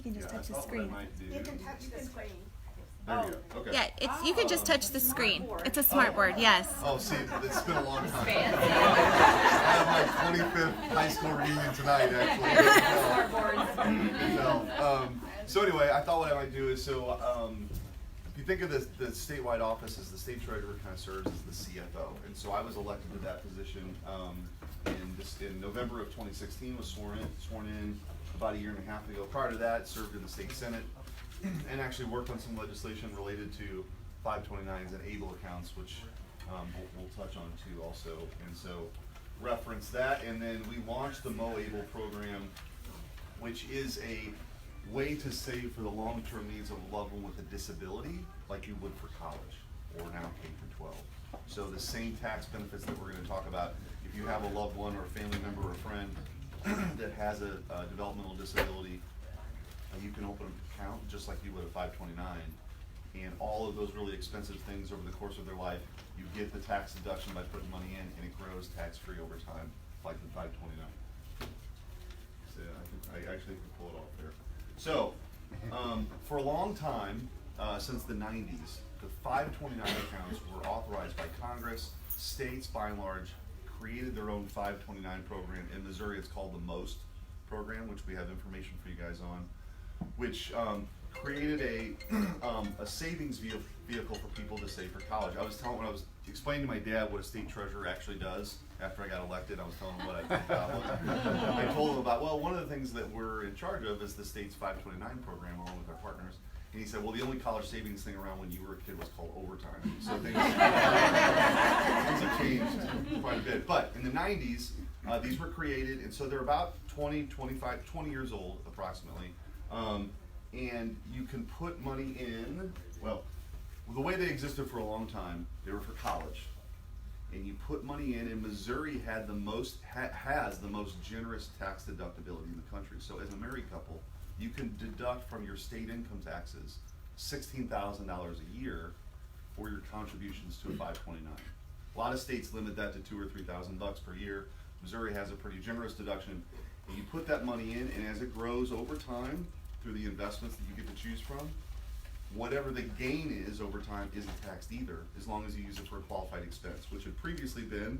can just touch the What I screen. might do. You can touch the screen. There we go. Okay. Yeah, it's you can just touch the screen. It's a smart board, yes. Oh, see, it's been a long time. I have my 25th high school reunion tonight, actually. So anyway, I thought what I might do is, if you think of the statewide office as the state treasurer kind of serves as the CFO, and so I was elected to that position in November of 2016. Was sworn in about a year and a half ago. Prior to that, served in the state senate and actually worked on some legislation related to 529's and ABLE accounts, which we'll touch on too also. And so reference that, and then we launched the MO-ABLE program, which is a way to save for the long-term needs of a loved one with a disability, like you would for college or now K through 12. So the same tax benefits that we're going to talk about, if you have a loved one or a family member or a friend that has a developmental disability, you can open an account just like you would a 529, and all of those really expensive things over the course of their life, you get the tax deduction by putting money in, and it grows tax-free over time, like the 529. So I actually can pull it off there. So, for a long time, since the 90s, the 529 accounts were authorized by Congress. States, by and large, created their own 529 program. In Missouri, it's called the MOST program, which we have information for you guys on, which created a savings vehicle for people to save for college. When I was explaining to my dad what a state treasurer actually does after I got elected, I was telling him what I was. I told him about, well, one of the things that we're in charge of is the state's 529 program along with our partners. And he said, well, the only college savings thing around when you were a kid was called overtime. So things have changed quite a bit. But in the 90s, these were created, and so they're about 20 years old approximately. And you can put money in, well, the way they existed for a long time, they were for college. And you put money in, and Missouri has the most generous tax deductibility in the country. So as a married couple, you can deduct from your state income taxes $16,000 a year for your contributions to a 529. A lot of states limit that to $2,000 or $3,000 per year. Missouri has a pretty generous deduction. And you put that money in, and as it grows over time through the investments that you get to choose from, whatever the gain is over time isn't taxed either, as long as you use it for a qualified expense, which had previously been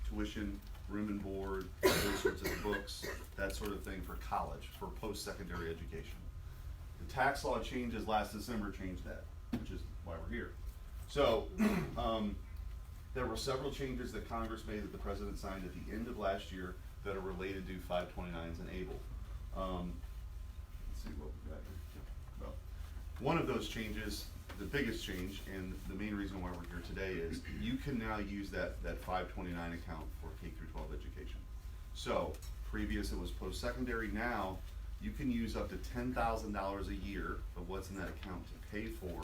tuition, room and board, those sorts of books, that sort of thing for college, for post-secondary education. The tax law changes last December changed that, which is why we're here. So there were several changes that Congress made that the president signed at the end of last year that are related to 529s and ABLE. Let's see what we got here. Well, one of those changes, the biggest change, and the main reason why we're here today is you can now use that 529 account for K through 12 education. So previous it was post-secondary. Now you can use up to $10,000 a year of what's in that account to pay for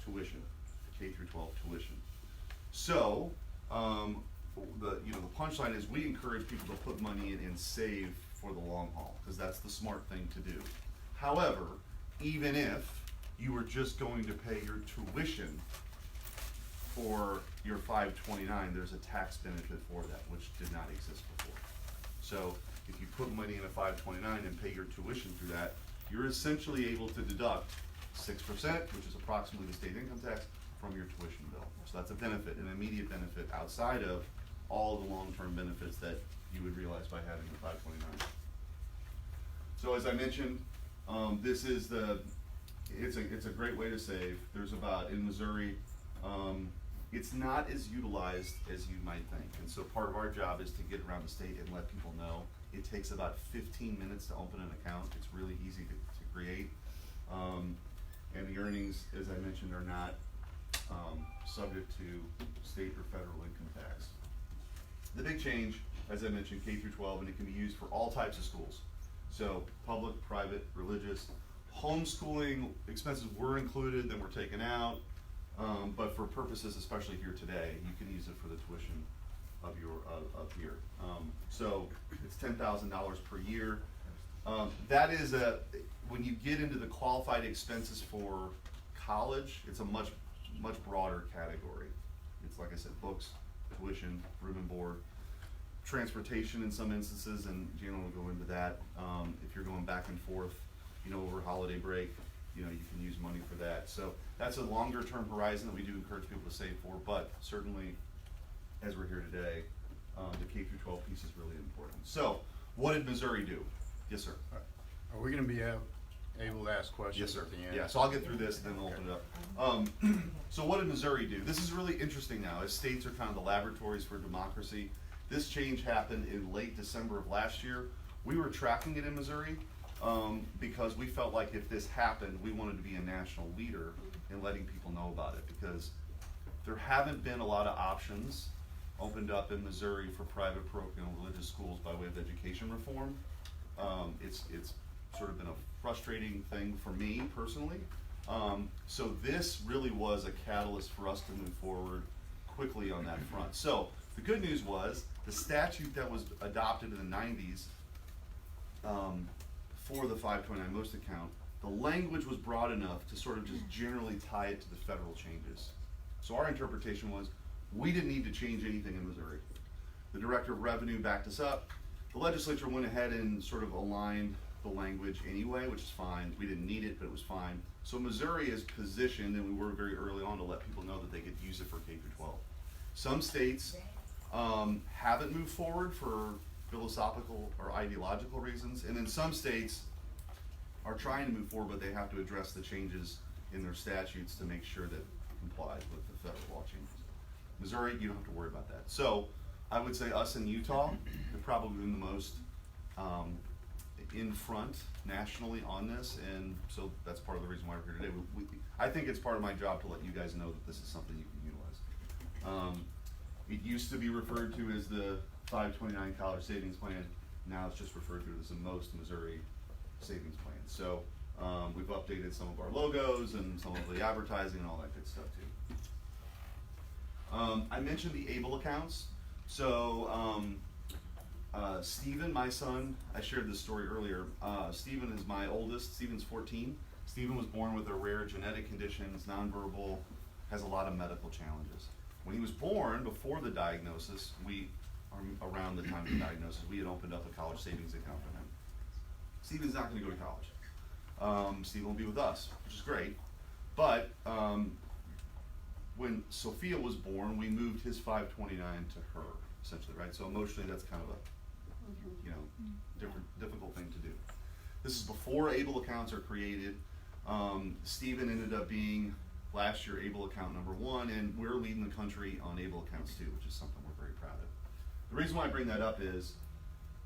tuition, K through 12 tuition. So the punchline is we encourage people to put money in and save for the long haul, because that's the smart thing to do. However, even if you were just going to pay your tuition for your 529, there's a tax benefit for that, which did not exist before. So if you put money in a 529 and pay your tuition through that, you're essentially able to deduct 6%, which is approximately the state income tax, from your tuition bill. So that's a benefit, an immediate benefit outside of all the long-term benefits that you would realize by having the 529. So as I mentioned, this is it's a great way to save. There's about, in Missouri, it's not as utilized as you might think. And so part of our job is to get around the state and let people know. It takes about 15 minutes to open an account. It's really easy to create. And the earnings, as I mentioned, are not subject to state or federal income tax. The big change, as I mentioned, K through 12, and it can be used for all types of schools. So public, private, religious. Homeschooling expenses were included, then were taken out, but for purposes, especially here today, you can use it for the tuition of here. So it's $10,000 per year. That is when you get into the qualified expenses for college, it's a much broader category. It's, like I said, books, tuition, room and board, transportation in some instances, and Jalen will go into that. If you're going back and forth over holiday break, you can use money for that. So that's a longer term horizon that we do encourage people to save for, but certainly as we're here today, the K through 12 piece is really important. So what did Missouri do? Yes, sir. Are we gonna be able to ask questions? Yes, sir. At the end? Yeah, so I'll get through this and then we'll open it up. So what did Missouri do? This is really interesting now, as states are kind of the laboratories for democracy. This change happened in late December of last year. We were tracking it in Missouri because we felt like if this happened, we wanted to be a national leader in letting people know about it, because there haven't been a lot of options opened up in Missouri for private parochial religious schools by way of education reform. It's sort of been a frustrating thing for me personally. So this really was a catalyst for us to move forward quickly on that front. So the good news was the statute that was adopted in the 90s for the 529 most account, the language was broad enough to sort of just generally tie it to the federal changes. So our interpretation was we didn't need to change anything in Missouri. The Director of Revenue backed us up. The legislature went ahead and sort of aligned the language anyway, which is fine. We didn't need it, but it was fine. So Missouri is positioned, and we were very early on to let people know that they could use it for K through 12. Some states haven't moved forward for philosophical or ideological reasons, and then some states are trying to move forward, but they have to address the changes in their statutes to make sure that it complies with the federal law changes. Missouri, you don't have to worry about that. So I would say us in Utah have probably been the most in front nationally on this, and so that's part of the reason why we're here today. I think it's part of my job to let you guys know that this is something you can utilize. It used to be referred to as the 529 College Savings Plan. Now it's just referred to as the Most Missouri Savings Plan. So we've updated some of our logos and some of the advertising and all that good stuff too. I mentioned the ABLE accounts. So Stephen, my son, I shared this story earlier. Stephen is my oldest. Stephen's 14. Stephen was born with a rare genetic condition, is nonverbal, has a lot of medical challenges. When he was born, before the diagnosis, around the time of the diagnosis, we had opened up a college savings account for him. Stephen's not going to go to college. Stephen will be with us, which is great. But when Sophia was born, we moved his 529 to her, essentially, right? So emotionally, that's kind of a difficult thing to do. This is before ABLE accounts are created. Stephen ended up being last year ABLE account number 1, and we're leading the country on ABLE accounts too, which is something we're very proud of. The reason why I bring that up is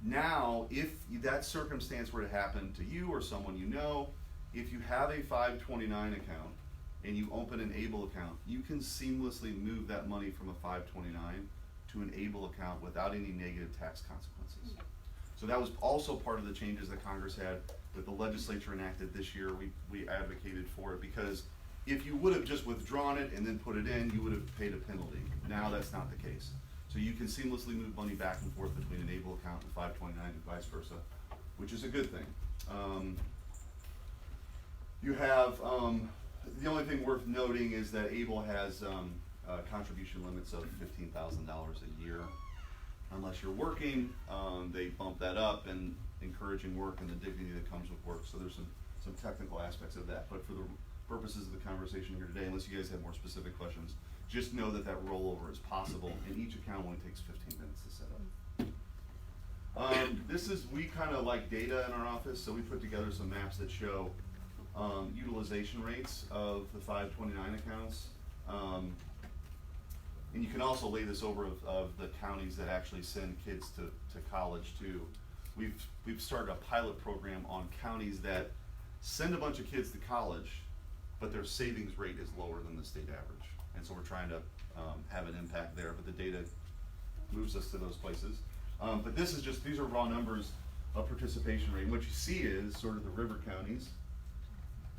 now, if that circumstance were to happen to you or someone you know, if you have a 529 account and you open an ABLE account, you can seamlessly move that money from a 529 to an ABLE account without any negative tax consequences. So that was also part of the changes that Congress had that the legislature enacted this year. We advocated for it because if you would have just withdrawn it and then put it in, you would have paid a penalty. Now that's not the case. So you can seamlessly move money back and forth between an ABLE account and 529 and vice versa, which is a good thing. You have, the only thing worth noting is that ABLE has contribution limits of $15,000 a year. Unless you're working, they bump that up and encouraging work and the dignity that comes with work. So there's some technical aspects of that. But for the purposes of the conversation here today, unless you guys have more specific questions, just know that that rollover is possible, and each account only takes 15 minutes to set up. We kind of like data in our office, so we put together some maps that show utilization rates of the 529 accounts. And you can also lay this over of the counties that actually send kids to college too. We've started a pilot program on counties that send a bunch of kids to college, but their savings rate is lower than the state average. And so we're trying to have an impact there, but the data moves us to those places. But these are raw numbers of participation rate. And what you see is sort of the river counties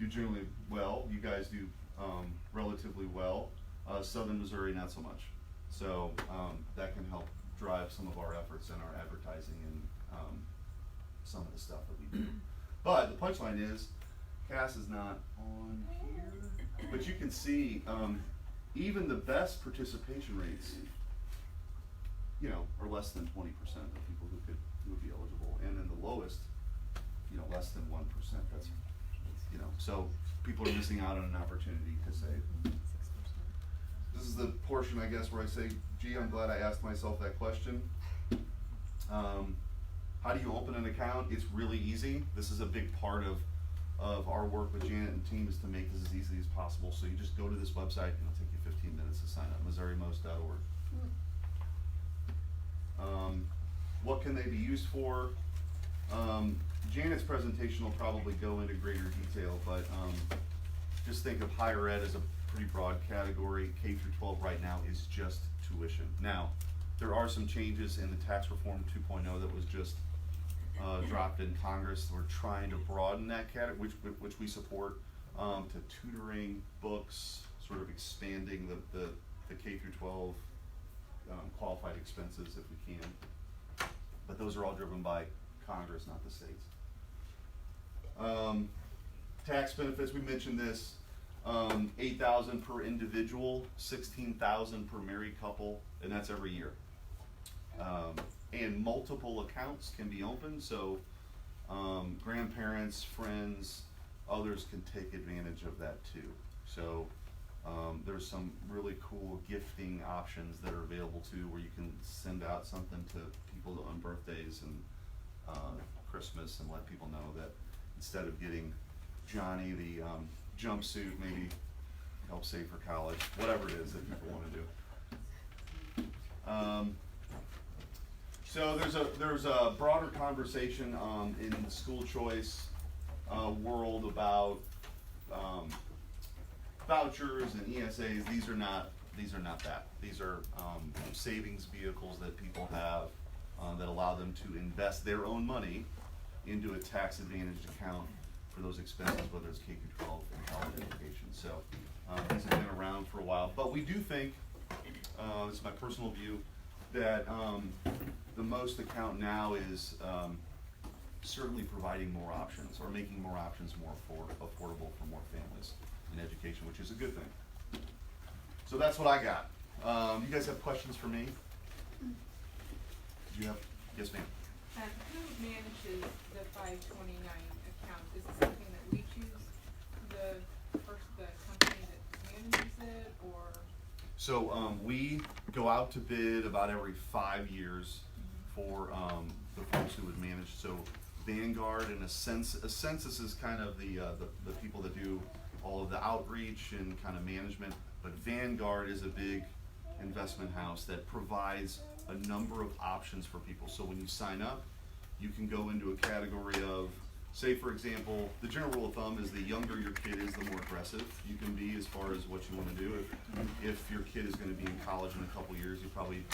do generally well. You guys do relatively well. Southern Missouri, not so much. So that can help drive some of our efforts in our advertising and some of the stuff that we do. But the punchline is, Cass is not on here, but you can see even the best participation rates, are less than 20% of people who would be eligible, and then the lowest, less than 1%. you know, so people are missing out on an opportunity to save. This is the portion, I guess, where I say, gee, I'm glad I asked myself that question. How do you open an account? It's really easy. This is a big part of our work with Janet and team, is to make this as easy as possible. So you just go to this website, and it'll take you 15 minutes to sign up, MissouriMost.org. What can they be used for? Janet's presentation will probably go into greater detail, but just think of higher ed as a pretty broad category. K through 12 right now is just tuition. Now, there are some changes in the tax reform 2.0 that was just dropped in Congress. We're trying to broaden that category, which we support, to tutoring, books, sort of expanding the K through 12 qualified expenses if we can. But those are all driven by Congress, not the states. Tax benefits, we mentioned this. $8,000 per individual, $16,000 per married couple, and that's every year. And multiple accounts can be opened, so grandparents, friends, others can take advantage of that too. So there's some really cool gifting options that are available too, where you can send out something to people on birthdays and Christmas, and let people know that instead of getting Johnny the jumpsuit, maybe help save for college, whatever it is that people want to do. So there's a broader conversation in the school choice world about vouchers and ESAs. These are not that. These are savings vehicles that people have that allow them to invest their own money into a tax advantaged account for those expenses, whether it's K through 12 and college education. So these have been around for a while, but we do think, this is my personal view, that the Most account now is certainly providing more options, or making more options more affordable for more families in education, which is a good thing. So that's what I got. You guys have questions for me? Did you have? Yes, ma'am. Who manages the 529 account? Is it something that we choose, the company that manages it, or? So we go out to bid about every 5 years for the folks who would manage. So Vanguard, and a census is kind of the people that do all of the outreach and kind of management. But Vanguard is a big investment house that provides a number of options for people. So when you sign up, you can go into a category of, say for example, the general rule of thumb is the younger your kid is, the more aggressive you can be as far as what you want to do. If your kid is going to be in college in a couple years, you're probably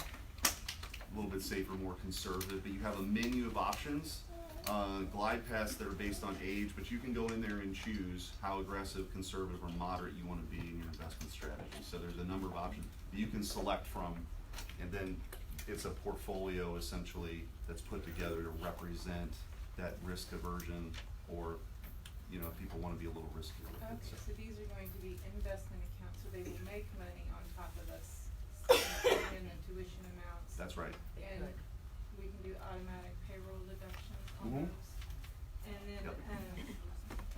a little bit safer, more conservative, but you have a menu of options, glide paths that are based on age, but you can go in there and choose how aggressive, conservative, or moderate you want to be in your investment strategy. So there's a number of options that you can select from, and then it's a portfolio essentially that's put together to represent that risk aversion, or if people want to be a little riskier. Okay, so these are going to be investment accounts, so they will make money on top of us in the tuition amounts. That's right. And we can do automatic payroll deductions on Mhm. those. And then, Yep.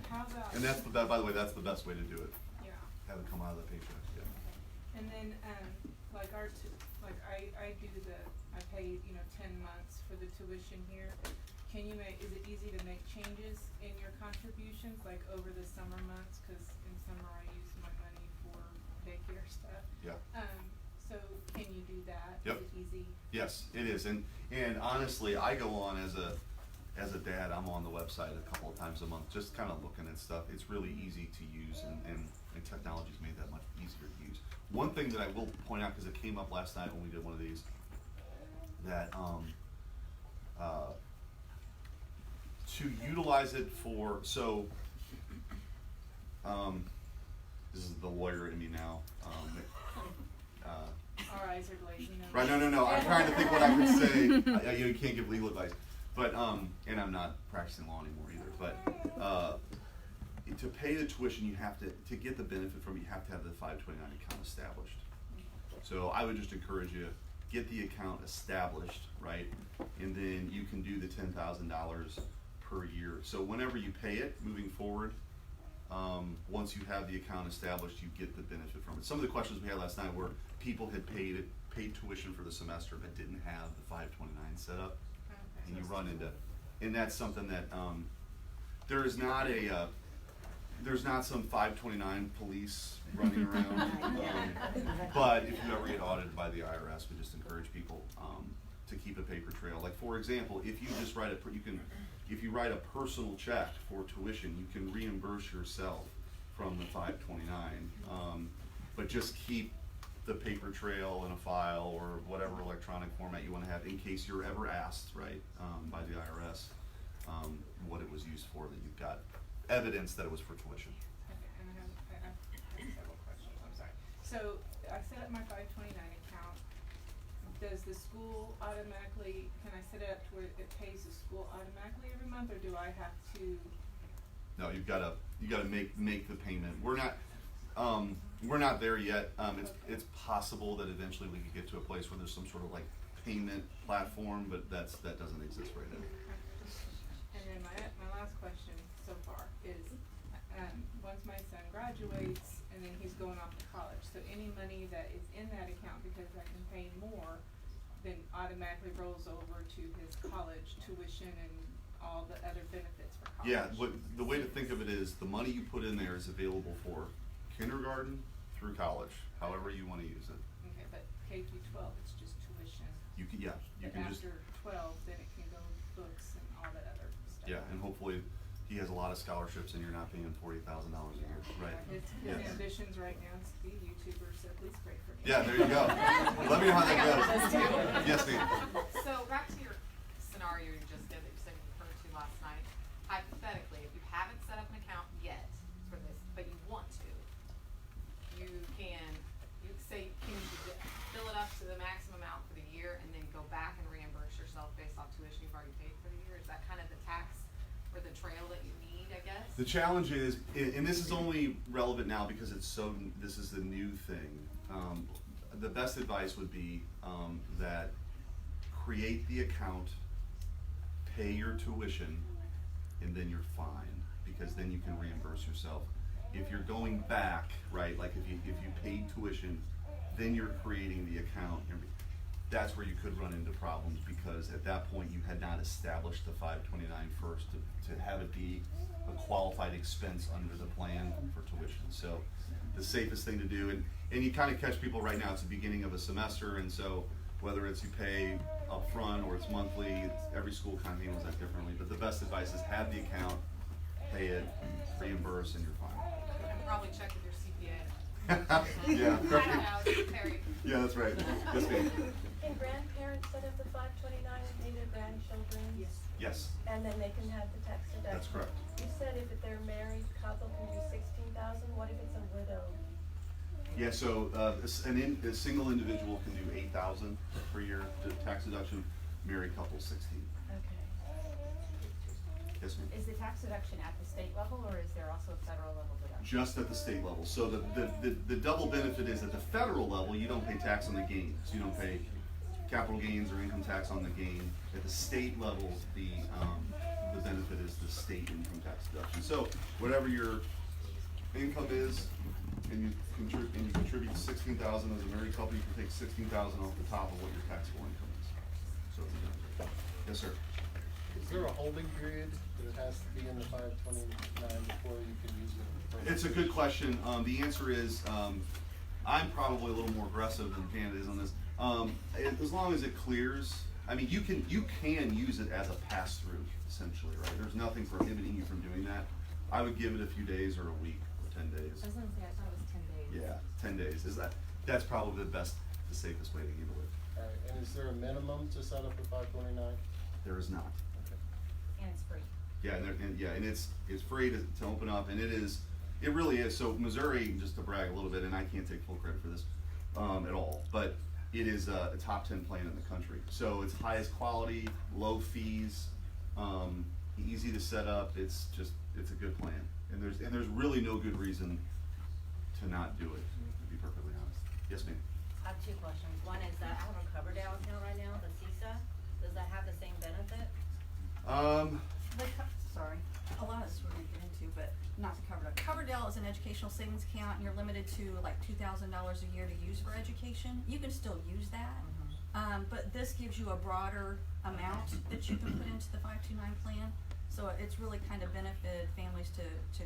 How about? And by the way, that's the best way to do it. Yeah. Have it come out of the paycheck. Yeah. And then, like I pay, 10 months for the tuition here. Is it easy to make changes in your contributions, like over the summer months? Cause in summer I use my money for daycare stuff. Yeah. So can you do that? Yep. Is it easy? Yes, it is, and honestly, I go on as a dad. I'm on the website a couple of times a month, just kind of looking at stuff. It's really easy to use, and technology's made that much easier to use. One thing that I will point out, because it came up last night when we did one of these, that to utilize it for, so this is the lawyer in me now. Our eyes are glazing over. Right, no, I'm trying to think what I could say. You can't give legal advice, but, and I'm not practicing law anymore either, but, to pay the tuition, you have to get the benefit from it, you have to have the 529 account established. So I would just encourage you, get the account established, right? And then you can do the $10,000 per year. So whenever you pay it, moving forward, once you have the account established, you get the benefit from it. Some of the questions we had last night were people had paid tuition for the semester but didn't have the 529 set up, and you run into, and that's something that there is not a there's not some 529 police running around, but if you ever get audited by the IRS, we just encourage people to keep a paper trail. Like for example, if you just write if you write a personal check for tuition, you can reimburse yourself from the 529, but just keep the paper trail in a file or whatever electronic format you want to have in case you're ever asked, right, by the IRS what it was used for, that you've got evidence that it was for tuition. Okay, and I have several questions, I'm sorry. So, I set up my 529 account. Does the school automatically, can I set it up to where it pays the school automatically every month, or do I have to? No, you gotta make the payment. We're not there yet. It's possible that eventually we could get to a place where there's some sort of like payment platform, but that doesn't exist right now. And then my last question so far is, once my son graduates and then he's going off to college, so any money that is in that account, because I can pay more, then automatically rolls over to his college tuition and all the other benefits for college. Yeah, the way to think of it is the money you put in there is available for kindergarten through college, however you want to use it. Okay, but K through 12, it's just tuition. You can just. After 12, then it can go books and all that other stuff. Yeah, and hopefully he has a lot of scholarships and you're not paying $40,000 a year, right? His Yes. ambitions right now is to be a YouTuber, so please pray for me. Yeah, there you go. Let me know how that goes. Yes, ma'am. So back to your scenario you just did that you said you referred to last night. Hypothetically, if you haven't set up an account yet for this, but you want to, you say, can you fill it up to the maximum amount for the year and then go back and reimburse yourself based on tuition you've already paid for the year? Is that kind of the tax or the trail that you need, I guess? The challenge is, and this is only relevant now because this is the new thing. The best advice would be that create the account, pay your tuition, and then you're fine, because then you can reimburse yourself. If you're going back, right, like if you paid tuition, then you're creating the account. That's where you could run into problems, because at that point you had not established the 529 first to have it be a qualified expense under the plan for tuition. So the safest thing to do, and you kind of catch people right now, it's the beginning of a semester, and so whether it's you pay up front or it's monthly, every school kind of handles that differently. But the best advice is have the account, pay it, reimburse, and you're fine. And probably check with your CPA. Yeah, Perfect. yeah, that's right. Yes, ma'am. Can grandparents set up the 529 and pay their grandchildren? Yes, And then they can have the tax deduction? that's correct. You said if they're married couple can do 16,000, what if it's a widow? Yeah, so a single individual can do 8,000 per year tax deduction. Married couple 16. Okay. Yes, ma'am. Is the tax deduction at the state level, or is there also a federal level deduction? Just at the state level. So the double benefit is at the federal level, you don't pay tax on the gains. You don't pay capital gains or income tax on the gain. At the state level, the benefit is the state income tax deduction. So whatever your income is, and you contribute 16,000 as a married couple, you can take 16,000 off the top of what your taxable income is. So it's a benefit. Yes, sir. Is there a holding period that it has to be in the 529 before you can use it? It's a good question. The answer is, I'm probably a little more aggressive than Panda is on this. As long as it clears, I mean, you can use it as a pass-through, essentially, right? There's nothing prohibiting you from doing that. I would give it a few days or a week or 10 days. I was gonna say, I thought it was 10 days. Yeah, 10 days. That's probably the safest way to handle it. All right, and is there a minimum to set up a 529? There is not. Okay. And it's free. Yeah, and it's free to open up, and it really is. So Missouri, just to brag a little bit, and I can't take full credit for this at all, but it is a top 10 plan in the country. So it's highest quality, low fees, easy to set up. It's a good plan, and there's really no good reason to not do it, to be perfectly honest. Yes, ma'am. I have two questions. One is that I have a cover down account right now, the CISA. Does that have the same benefit? Sorry, a lot of this we're gonna get into, but not to cover it up. Cover educational savings account and you're limited to like $2,000 a year to use for education, you can still use that. But this gives you a broader amount that you can put into the 529 plan. So it's really kind of benefited families to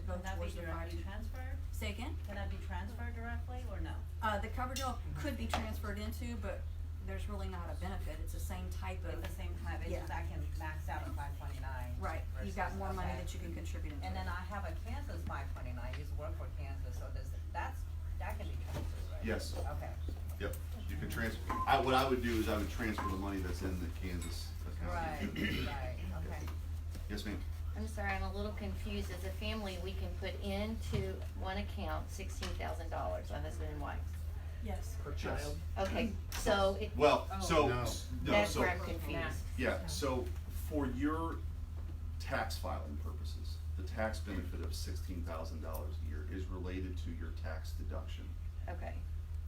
go Can that be towards the directly 529. transferred? Say again? Can that be transferred directly or no? The coverage could be transferred into, but there's really not a benefit. It's the same type of. At the same time, it's just I can max out at 529. Right, you've got more money okay. that you can contribute into. And then I have a Kansas 529, I used to work for Kansas, so that can be transferred, right? Yes. Okay. Yep, you can transfer, what I would do is I would transfer the money that's in the Kansas account. Right, right, okay. Yes, ma'am? I'm sorry, I'm a little confused. As a family, we can put into one account $16,000, my husband and wife. Yes. Per Yes. child. Okay, so it, Well, so, No. that's where I'm confused. yeah, so for your tax filing purposes, the tax benefit of $16,000 a year is related to your tax deduction. Okay,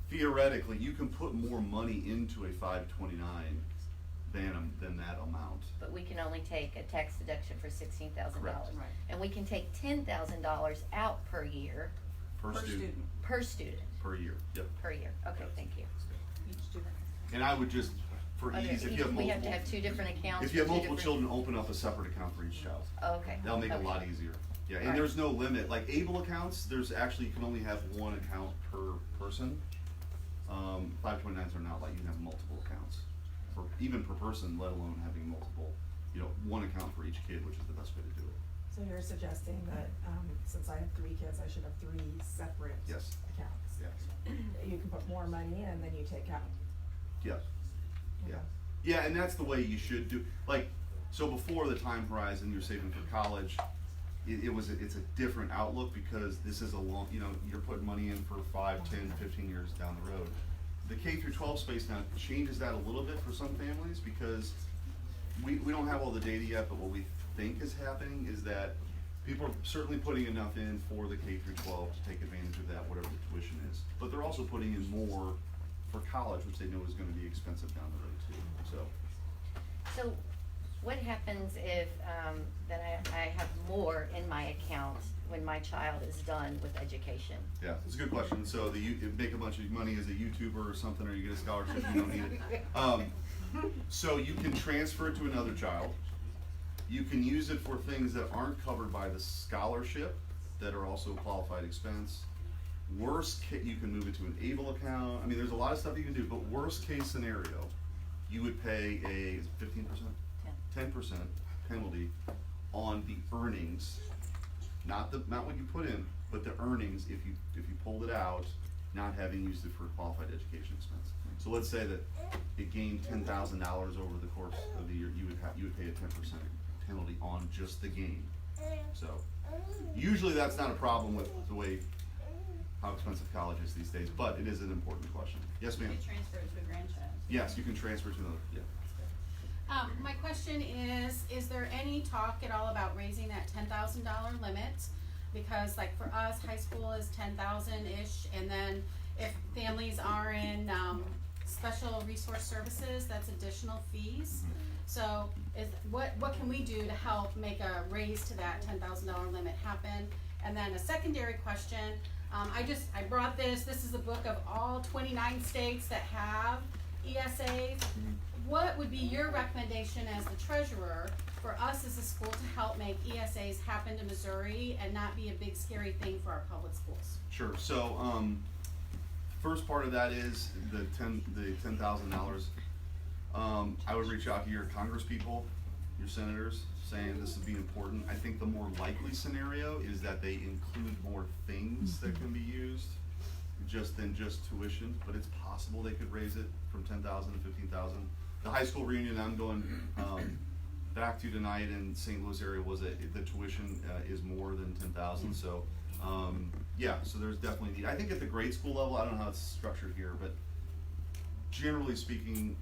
Theoretically, you can put more money into a 529 than that amount. but we can only take a tax deduction for $16,000. Correct. Right. And we can take $10,000 out per year, Per student, per student, per year, yep. per year. Okay, thank you. Each student. And I would just, for Okay, ease, if you have we have to multiple, have two different accounts. if you have for two multiple different- children, open up a separate account for each child. Okay. That'll make it a okay. lot easier. Yeah, and Alright. there's no limit, like ABLE accounts, there's actually, you can only have one account per person. 529s are not like, you can have multiple accounts, for, even per person, let alone having multiple, one account for each kid, which is the best way to do it. So you're suggesting that, since I have 3 kids, I should have 3 separate Yes. accounts? Yes. You can put more money and then you take out. Yeah, yeah. Okay. Yeah, and that's the way you should do, like, so before the time horizon, you're saving for college, it's a different outlook because this is a long, you're putting money in for 5, 10, 15 years down the road. The K through 12 space now changes that a little bit for some families because we don't have all the data yet, but what we think is happening is that people are certainly putting enough in for the K through 12 to take advantage of that, whatever the tuition is. But they're also putting in more for college, which they know is gonna be expensive down the road too, so. So what happens if, that I have more in my account when my child is done with education? Yeah, it's a good question. So you make a bunch of money as a YouTuber or something, or you get a scholarship, you don't need it. So you can transfer it to another child. You can use it for things that aren't covered by the scholarship, that are also a qualified expense. Worst case, you can move it to an ABLE account. I mean, there's a lot of stuff you can do, but worst case scenario, you would pay a 15%? 10% penalty on the earnings, not what you put in, but the earnings if you pulled it out, not having used it for qualified education expense. So let's say that it gained $10,000 over the course of the year, you would pay a 10% penalty on just the gain. So usually that's not a problem with the way how expensive college is these days, but it is an important question. Yes, ma'am. You transfer it to a grandchild. Yes, you can transfer to another. Yeah. My question is there any talk at all about raising that $10,000 limit? Because like for us, high school is 10,000-ish, and then if families are in, special resource services, that's additional fees. So what can we do to help make a raise to that $10,000 limit happen? And then a secondary question, I brought this is a book of all 29 states that have ESAs. What would be your recommendation as the treasurer for us as a school to help make ESAs happen to Missouri and not be a big scary thing for our public schools? Sure. So, first part of that is the $10,000. I would reach out to your Congresspeople, your senators, saying this would be important. I think the more likely scenario is that they include more things that can be used than just tuition, but it's possible they could raise it from 10,000 to 15,000. The high school reunion I'm going back to tonight in St. Louis area was the tuition is more than 10,000. So yeah, so there's definitely need. I think at the grade school level, I don't know how it's structured here, but generally speaking,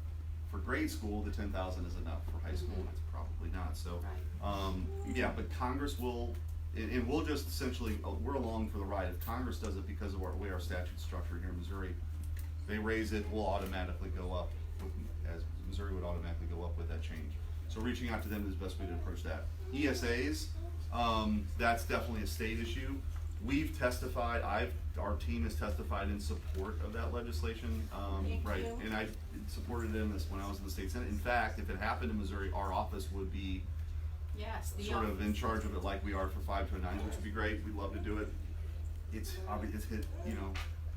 for grade school, the 10,000 is enough. For high school, it's probably not. So yeah, but Congress will, and we'll just essentially, we're along for the ride. If Congress does it because of the way our statute's structured here in Missouri, they raise it, we'll automatically go up, as Missouri would automatically go up with that change. So reaching out to them is the best way to approach that. ESAs, that's definitely a state issue. we've testified, our team has testified in support of that legislation, Thank right, you. and I supported it in this when I was in the state senate. In fact, if it happened in Missouri, our office would be Yes, the sort of in office. charge of it like we are for 529's, which would be great, we'd love to do it. It's obviously, it's hit, you know,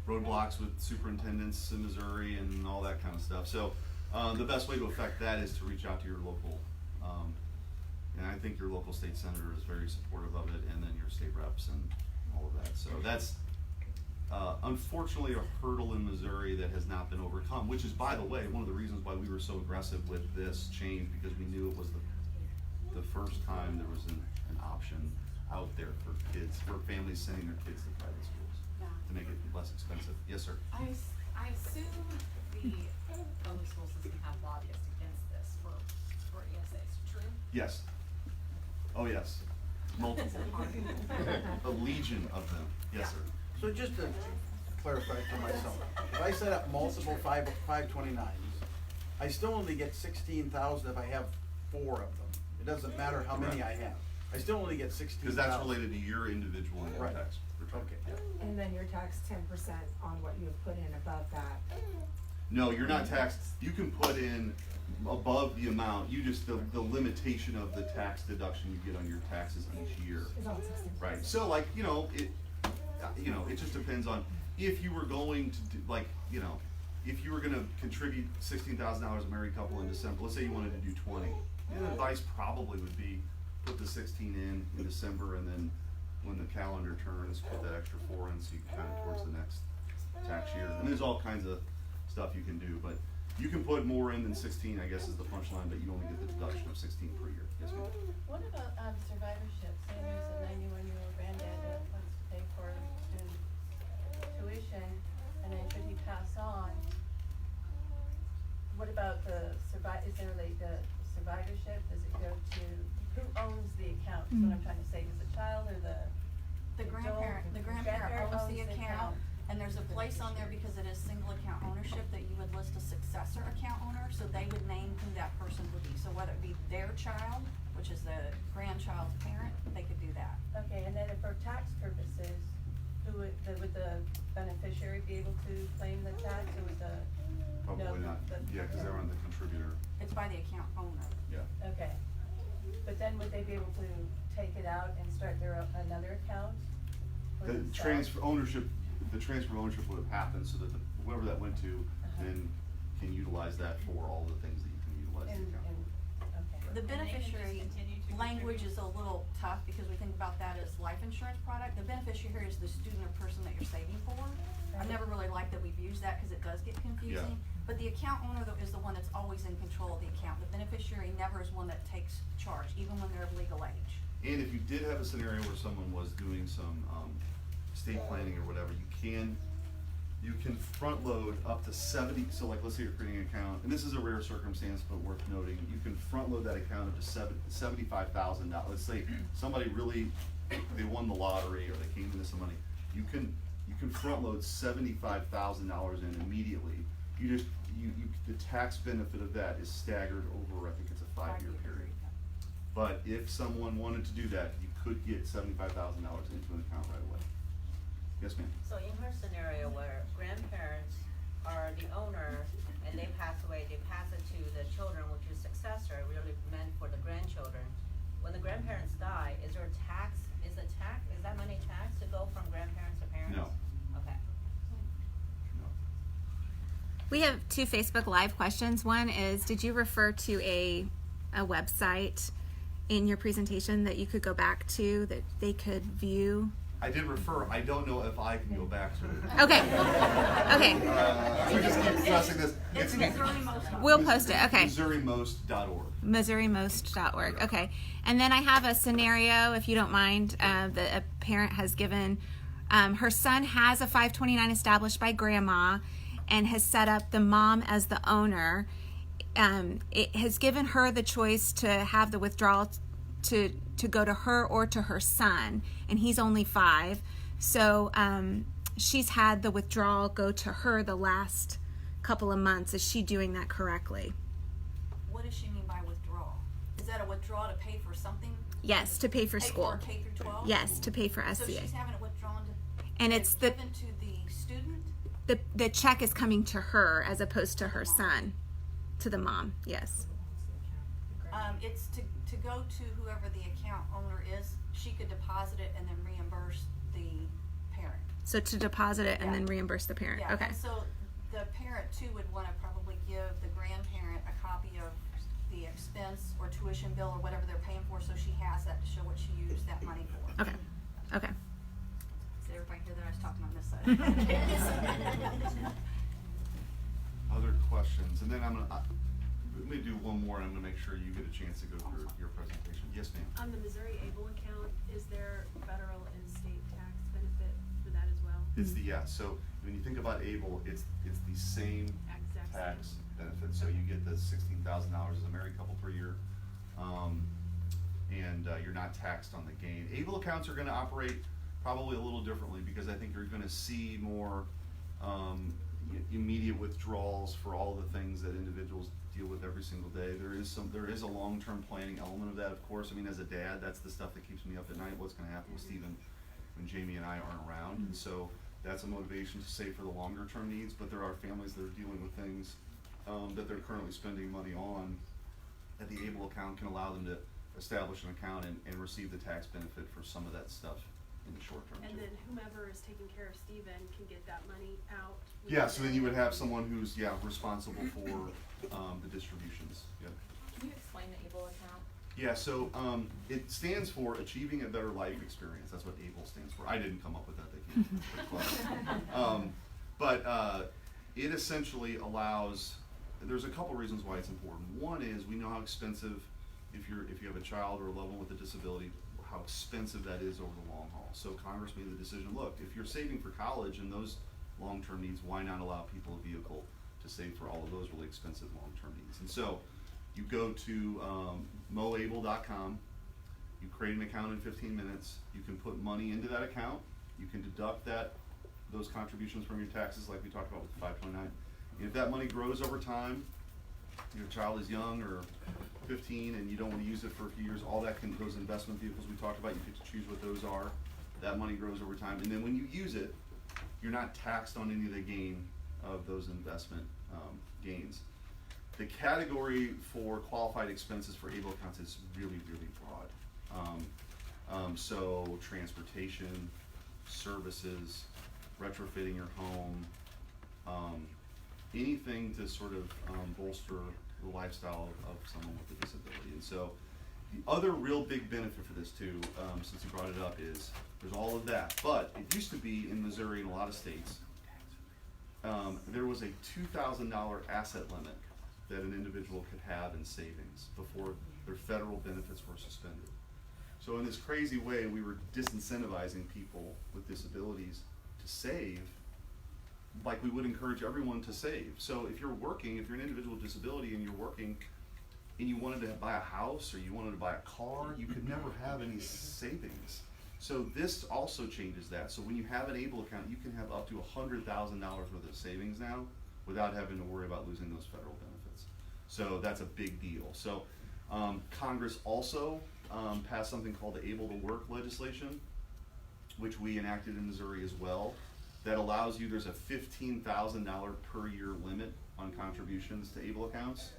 roadblocks with superintendents in Missouri and all that kind of stuff. So, the best way to affect that is to reach out to your local, and I think your local state senator is very supportive of it, and then your state reps and all of that. So that's, unfortunately a hurdle in Missouri that has not been overcome, which is, by the way, one of the reasons why we were so aggressive with this change, because we knew it was the first time there was an option out there for kids, for families sending their kids to private schools, Yeah. to make it less expensive. Yes, sir? I assume the public school system have lobbyists against this for ESAs, true? Yes. Oh, yes. Multiple. A legion of them. Yes, sir. So just to clarify for myself, if I set up multiple 529's, I still only get 16,000 if I have 4 of them. It doesn't matter how many I have. I still only get 16,000. Because that's related to your individual income Right. tax return. Okay. Yeah. And then you're taxed 10% on what you have put in above that. No, you're not taxed. You can put in above the amount. You just, the limitation of the tax deduction you get on your taxes each year. It's on 16%. Right. So like, it just depends on if you were going to do, like, if you were gonna contribute $16,000 a married couple in December, let's say you wanted to do 20. The advice probably would be put the 16 in December, and then when the calendar turns, put that extra 4 in so you can count it towards the next tax year. And there's all kinds of stuff you can do, but you can put more in than 16, I guess is the punchline, but you only get the deduction of 16 per year. Yes, ma'am? What about survivorship? Say there's a 91-year-old granddad that wants to pay for student tuition, and then should he pass on? What about is there like the survivorship? Does it go to, who owns the account? Is what I'm trying to say. Does the child or the The grandparent owns the account, and there's a place on there because it is single account ownership that you would list a successor account owner, so they would name who that person would be. So whether it be their child, which is the grandchild's parent, they could do that. Okay, and then for tax purposes, would the beneficiary be able to claim the tax, or would the? Probably not. Yeah, because they're on the contributor. It's by the account owner. Yeah. Okay, but then would they be able to take it out and start another account? for The themselves? transfer of ownership would have happened so that whoever that went to then can utilize that for all the things that you can utilize the account for. Okay. The And they can just beneficiary continue to language contribute? is a little tough because we think about that as life insurance product. The beneficiary is the student or person that you're saving for. I've never really liked that we've used that because it does get confusing. But the account owner though is the one that's always in control of the account. The beneficiary never is one that takes charge, even when they're of legal age. And if you did have a scenario where someone was doing some estate planning or whatever, you can front load up to 70. So like, let's say you're creating an account, and this is a rare circumstance, but worth noting. You can front load that account up to $75,000. Let's say somebody really, they won the lottery or they came into some money. You can front load $75,000 in immediately. The tax benefit of that is staggered over, I think it's a 5-year period. But if someone wanted to do that, you could get $75,000 into an account right away. Yes, ma'am? So in her scenario where grandparents are the owner and they pass away, they pass it to the children, which is successor, really meant for the grandchildren. When the grandparents die, is that money taxed to go from grandparents to parents? No. Okay. No. We have 2 Facebook Live questions. One is, did you refer to a website in your presentation that you could go back to that they could view? I did refer. I don't know if I can go back to it. Okay. Okay. We just keep pressing this. It's We'll post it. Okay. MissouriMost.org. MissouriMost.org. Okay. And then I have a scenario, if you don't mind, that a parent has given. Her son has a 529 established by grandma and has set up the mom as the owner. It has given her the choice to have the withdrawal to go to her or to her son, and he's only 5. So she's had the withdrawal go to her the last couple of months. Is she doing that correctly? What does she mean by withdrawal? Is that that a withdrawal to pay for something? Yes, to pay for school. Pay for K through 12? Yes, to pay for So SCA. she's having it withdrawn to, And it's the given to the student? the check is coming to her as opposed to her son, to the mom. Yes. It's to go to whoever the account owner is. She could deposit it and then reimburse the parent. So to deposit it and Yeah. then reimburse the parent. Yeah, Okay. and so the parent too would wanna probably give the grandparent a copy of the expense or tuition bill or whatever they're paying for, so she has that to show what she used that money for. Okay. Okay. So everybody hear that I was talking on this side. Other questions? And then let me do one more, and I'm gonna make sure you get a chance to go through your presentation. Yes, ma'am? On the Missouri Able account, is there federal and state tax benefit for that as well? It's the, yeah, so when you think about ABLE, it's the same Exact same. tax benefit, so you get the $16,000 as a married couple per year. And you're not taxed on the gain. ABLE accounts are gonna operate probably a little differently, because I think you're gonna see more immediate withdrawals for all the things that individuals deal with every single day. There is a long-term planning element of that, of course. I mean, as a dad, that's the stuff that keeps me up at night. What's gonna happen with Stephen when Jamie and I aren't around? And so that's a motivation to save for the longer-term needs, but there are families that are dealing with things that they're currently spending money on, that the ABLE account can allow them to establish an account and receive the tax benefit for some of that stuff in the short term. And too. then whomever is taking care of Stephen can get that money out? Yeah, so then you would have someone who's, responsible for the distributions, yeah. Can you explain the ABLE account? Yeah, so it stands for Achieving a Better Life Experience. That's what ABLE stands for. I didn't come up with that. They came pretty close. But it essentially allows. There's a couple reasons why it's important. One is we know how expensive, if you have a child or a loved one with a disability, how expensive that is over the long haul. So Congress made the decision. Look, if you're saving for college and those long-term needs, why not allow people a vehicle to save for all of those really expensive long-term needs? And so you go to moable.com, you create an account in 15 minutes, you can put money into that account, you can deduct those contributions from your taxes like we talked about with the 529. And if that money grows over time, your child is young or 15 and you don't want to use it for a few years, those investment vehicles we talked about, you get to choose what those are. That money grows over time, and then when you use it, you're not taxed on any of the gain of those investment gains. The category for qualified expenses for ABLE accounts is really, really broad. So transportation, services, retrofitting your home, anything to sort of bolster the lifestyle of someone with a disability. And so the other real big benefit for this too, since you brought it up, is there's all of that. But it used to be in Missouri and a lot of states, there was a $2,000 asset limit that an individual could have in savings before their federal benefits were suspended. So in this crazy way, we were disincentivizing people with disabilities to save, like we would encourage everyone to save. So if you're working, if you're an individual with disability and you're working and you wanted to buy a house or you wanted to buy a car, you could never have any savings. So this also changes that. So when you have an ABLE account, you can have up to $100,000 worth of savings now without having to worry about losing those federal benefits. So that's a big deal. So Congress also passed something called the Able to Work legislation, which we enacted in Missouri as well, that allows you, there's a $15,000 per year limit on contributions to ABLE accounts.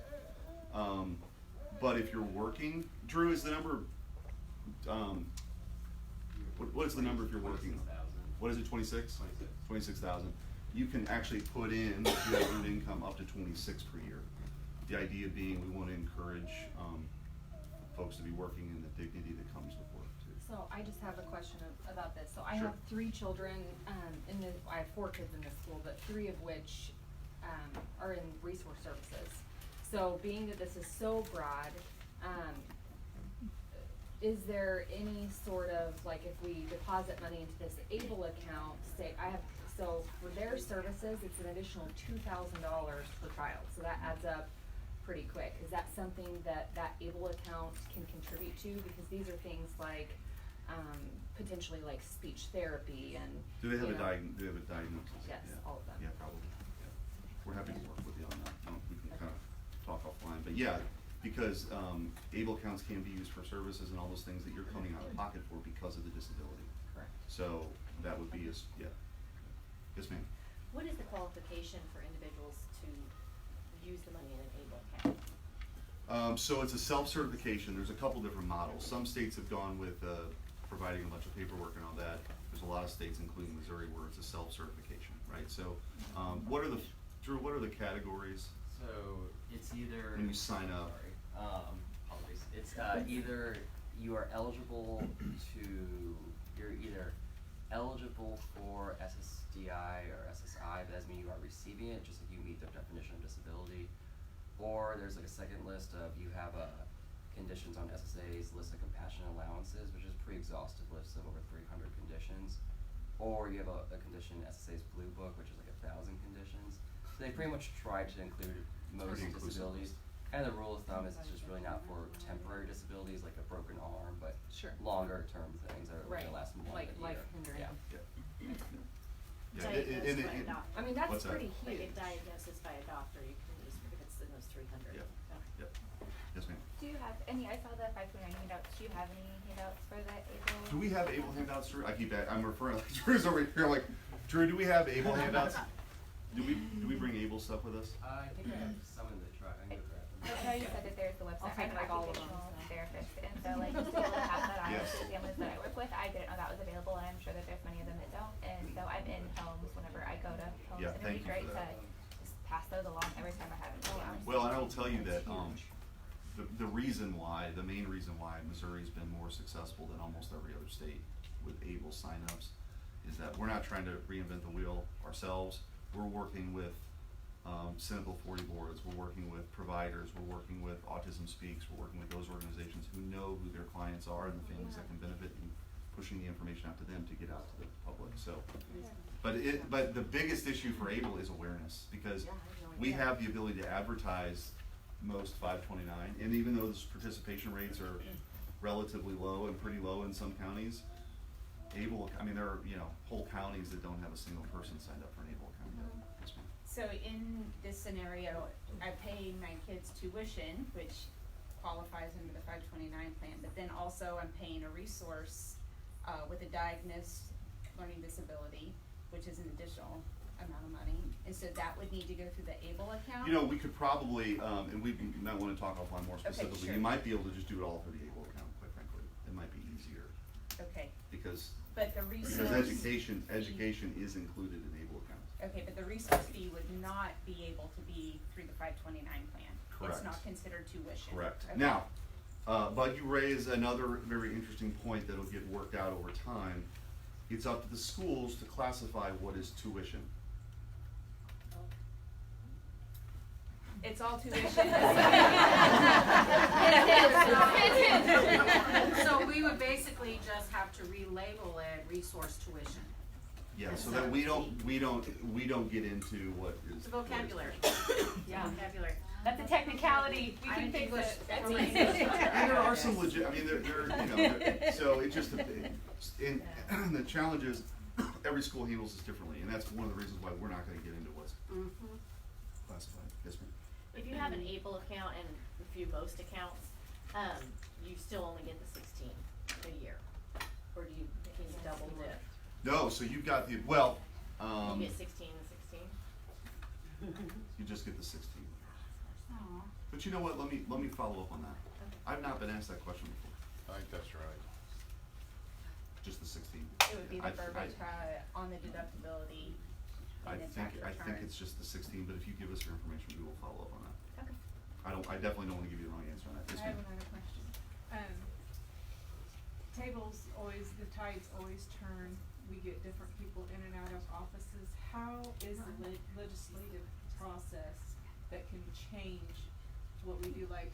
But if you're working, Drew, is the number, what is the number if you're working? What is it, 26? 26,000. You can actually put in your earned income up to 26 per year. The idea being we want to encourage folks to be working in the dignity that comes with work too. So I just have a question about this. So I Sure. have 3 children I have 4 kids in this school, but 3 of which are in resource services. So being that this is so broad, is there any sort of, like, if we deposit money into this ABLE account, so for their services, it's an additional $2,000 per child, so that adds up pretty quick. Is that something that ABLE account can contribute to? Because these are things like, potentially like speech therapy and, Do they have you a know, do they have a diagnosis? Yes, Yeah. all of them. Yeah, probably. Yeah. We're happy to work with you on that. We can kind of talk offline. But yeah, because, able accounts can be used for services and all those things that you're coming out of pocket for because of the disability. Correct. So, that would be yeah. Yes, ma'am. What is the qualification for individuals to use the money in an ABLE account? So it's a self-certification. There's a couple different models. Some states have gone with providing a bunch of paperwork and all that. There's a lot of states, including Missouri, where it's a self-certification, right? So, Drew, what are the categories? So it's either When you sign up. Sorry, apologies. It's either you are eligible to you're either eligible for SSDI or SSI, but that doesn't mean you are receiving it, just like you meet the definition of disability. Or there's like a second list of you have conditions on SSA's list of compassionate allowances, which is a pre-exhaustive list of over 300 conditions. Or you have a condition in SSA's Blue Book, which is like 1,000 conditions. So they pretty much try to include most disabilities. And the rule of thumb is it's just really not for temporary disabilities like a broken arm, but longer term things that are gonna last more than a year. Life-hindering. Diagnosed by a doctor. I mean, that's What's that? pretty Like huge. a diagnosis by a doctor, you can use if it's in those 300. Yep. Yep. Yes, ma'am. Do you have any, I saw the 529 handouts, do you have any handouts for the ABLE? Do we have able handouts, Drew? I'm referring, like, Drew's over here, like, Drew, do we have able handouts? Do we bring able stuff with us? I think I have some in the truck. I can go grab them. I know you said that there's the website, take, I'm an like, all of them. occupational therapist, and so like just to be able to pass that on Yes. to the families that I work with, I didn't know that was available, and I'm sure that there's many of them that don't, and so I'm in homes whenever I go to homes, Yeah, and it'd thank be you great for to that. just pass those along every time I have it. Well, and I will tell you that, the reason why, the main reason why Missouri's been more successful than almost every other state with able signups is that we're not trying to reinvent the wheel ourselves. We're working with Senate 40 boards, we're working with providers, we're working with Autism Speaks, we're working with those organizations who know who their clients are and the families that can benefit, and pushing the information out to them to get out to the public. So, but the biggest issue for ABLE is awareness, because we have the ability to advertise most 529, and even though those participation rates are relatively low and pretty low in some counties, ABLE, I mean, there are, whole counties that don't have a single person signed up for an ABLE account yet. Yes, ma'am. So in this scenario, I pay my kids' tuition, which qualifies under the 529 plan, but then also I'm paying a resource with a diagnosed learning disability, which is an additional amount of money, and so that would need to go through the ABLE account? We could probably, and we might wanna talk offline more specifically, sure. you might be able to just do it all for the ABLE account, quite frankly. It might be easier, Okay, because but the resource. education is included in ABLE accounts. Okay, but the resource fee would not be able to be through the 529 plan? Correct. It's not considered tuition? Correct. Okay. Now, Bud, you raise another very interesting point that'll get worked out over time. It's up to the schools to classify what is tuition. It's all tuition. So we would basically just have to relabel it resource tuition. Yeah, so that we don't get into what is. It's a vocabulary. Yeah. Vocabulary. That's a technicality, we can fix English, it. that's That's English. easy. And there are some legit, I mean, so it just, and the challenge is, every school handles this differently, and that's one of the reasons why we're not gonna get into what's classified. Yes, ma'am. If you have an ABLE account and a few most accounts, you still only get the 16 a year, or do you can you double dip? No, so you've got You get 16 and 16. you just get the 16. But you know what, let me follow up on that. I've not been asked that question before. I think that's right. Just the 16. It would be the verbiage on the deductibility I and the think tax return. it's just the 16, but if you give us your information, we will follow up on that. Okay. I definitely don't wanna give you the wrong answer on that. Yes, I have ma'am. another question. Tables always, the tides always turn, we get different people in and out of offices. How is the legislative process that can change what we do, like,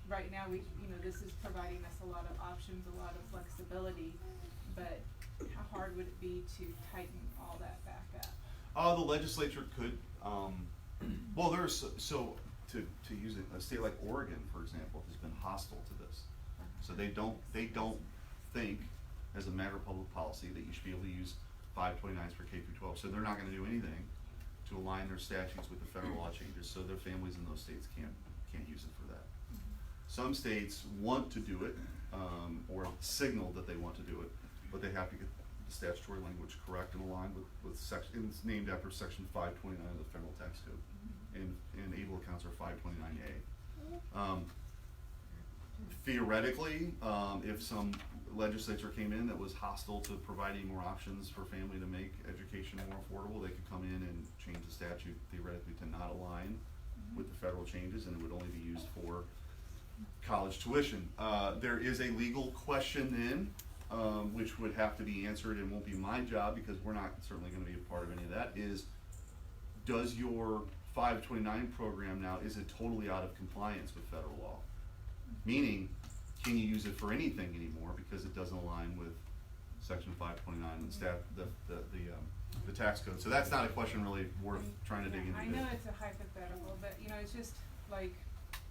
right now, this is providing us a lot of options, a lot of flexibility, but how hard would it be to tighten all that back up? The legislature could, well, there's, so, to use it, a state like Oregon, for example, has been hostile to this. So they don't think, as a matter of public policy, that you should be able to use 529s for K through 12, so they're not gonna do anything to align their statutes with the federal law changes, so their families in those states can't use it for that. Some states want to do it, or signal that they want to do it, but they have to get the statutory language correct and aligned with section, and it's named after section 529 of the federal tax code, and able accounts are 529A. Theoretically, if some legislature came in that was hostile to providing more options for family to make education more affordable, they could come in and change the statute theoretically to not align with the federal changes, and it would only be used for college tuition. There is a legal question then, which would have to be answered and won't be my job because we're not certainly going to be a part of any of that, is does your 529 program now, is it totally out of compliance with federal law? Meaning, can you use it for anything anymore because it doesn't align with section 529 and the tax code? So that's not a question really worth trying to dig into. I know it's a hypothetical, but you know, it's just like,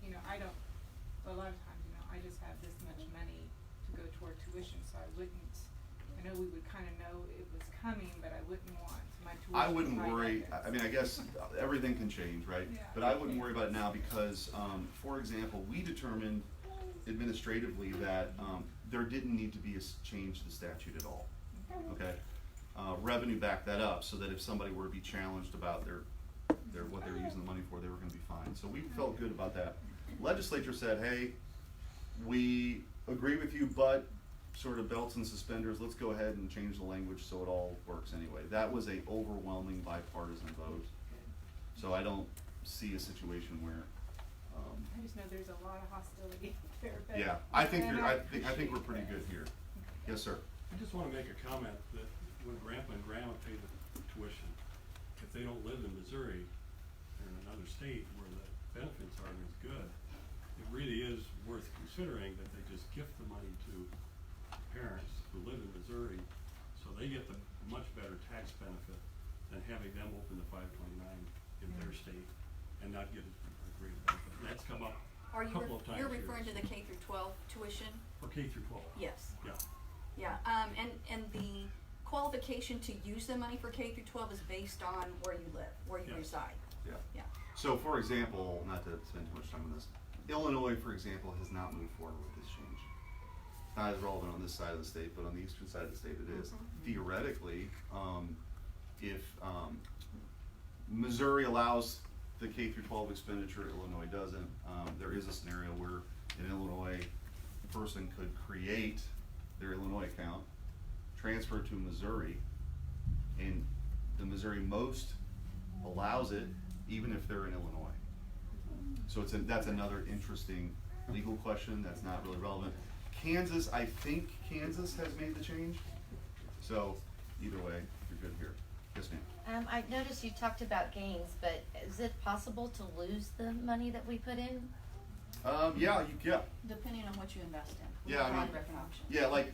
you know, a lot of times, you know, I just have this much money to go toward tuition, so I know we would kind of know it was coming, but I wouldn't want my tuition. I wouldn't worry. I mean, I guess everything can change, right? Yeah. But I wouldn't worry about it now because, for example, we determined administratively that there didn't need to be a change to the statute at all. Okay, revenue backed that up so that if somebody were to be challenged about what they were using the money for, they were going to be fine. So we felt good about that. Legislature said, hey, we agree with you, but sort of belts and suspenders, let's go ahead and change the language so it all works anyway. That was a overwhelming bipartisan vote. So I don't see a situation where I just know there's a lot of hostility there. But yeah, I think we're pretty good here. Yes, sir. I just want to make a comment that when Grandpa and Grandma pay the tuition, if they don't live in Missouri or in another state where the benefits aren't as good, it really is worth considering that they just gift the money to parents who live in Missouri, so they get the much better tax benefit than having them open the 529 in their state and not get a great benefit. And that's come up a couple of times. You're referring to the K through 12 tuition? For K through 12. Yes. Yeah. Yeah, and the qualification to use the money for K through 12 is based on where you live, where you reside. Yeah. Yeah. So, for example, not to spend too much time on this, Illinois, for example, has not moved forward with this change. Not as relevant on this side of the state, but on the eastern side of the state it is. Theoretically, if Missouri allows the K through 12 expenditure, Illinois doesn't, there is a scenario where in Illinois, a person could create their Illinois account, transfer to Missouri, and the Missouri most allows it even if they're in Illinois. So that's another interesting legal question that's not really relevant. Kansas, I think Kansas has made the change. So either way, you're good here. Yes, ma'am. I noticed you talked about gains, but is it possible to lose the money that we put in? Yeah. Depending on what you invest in. Yeah, I mean, different options. yeah, like,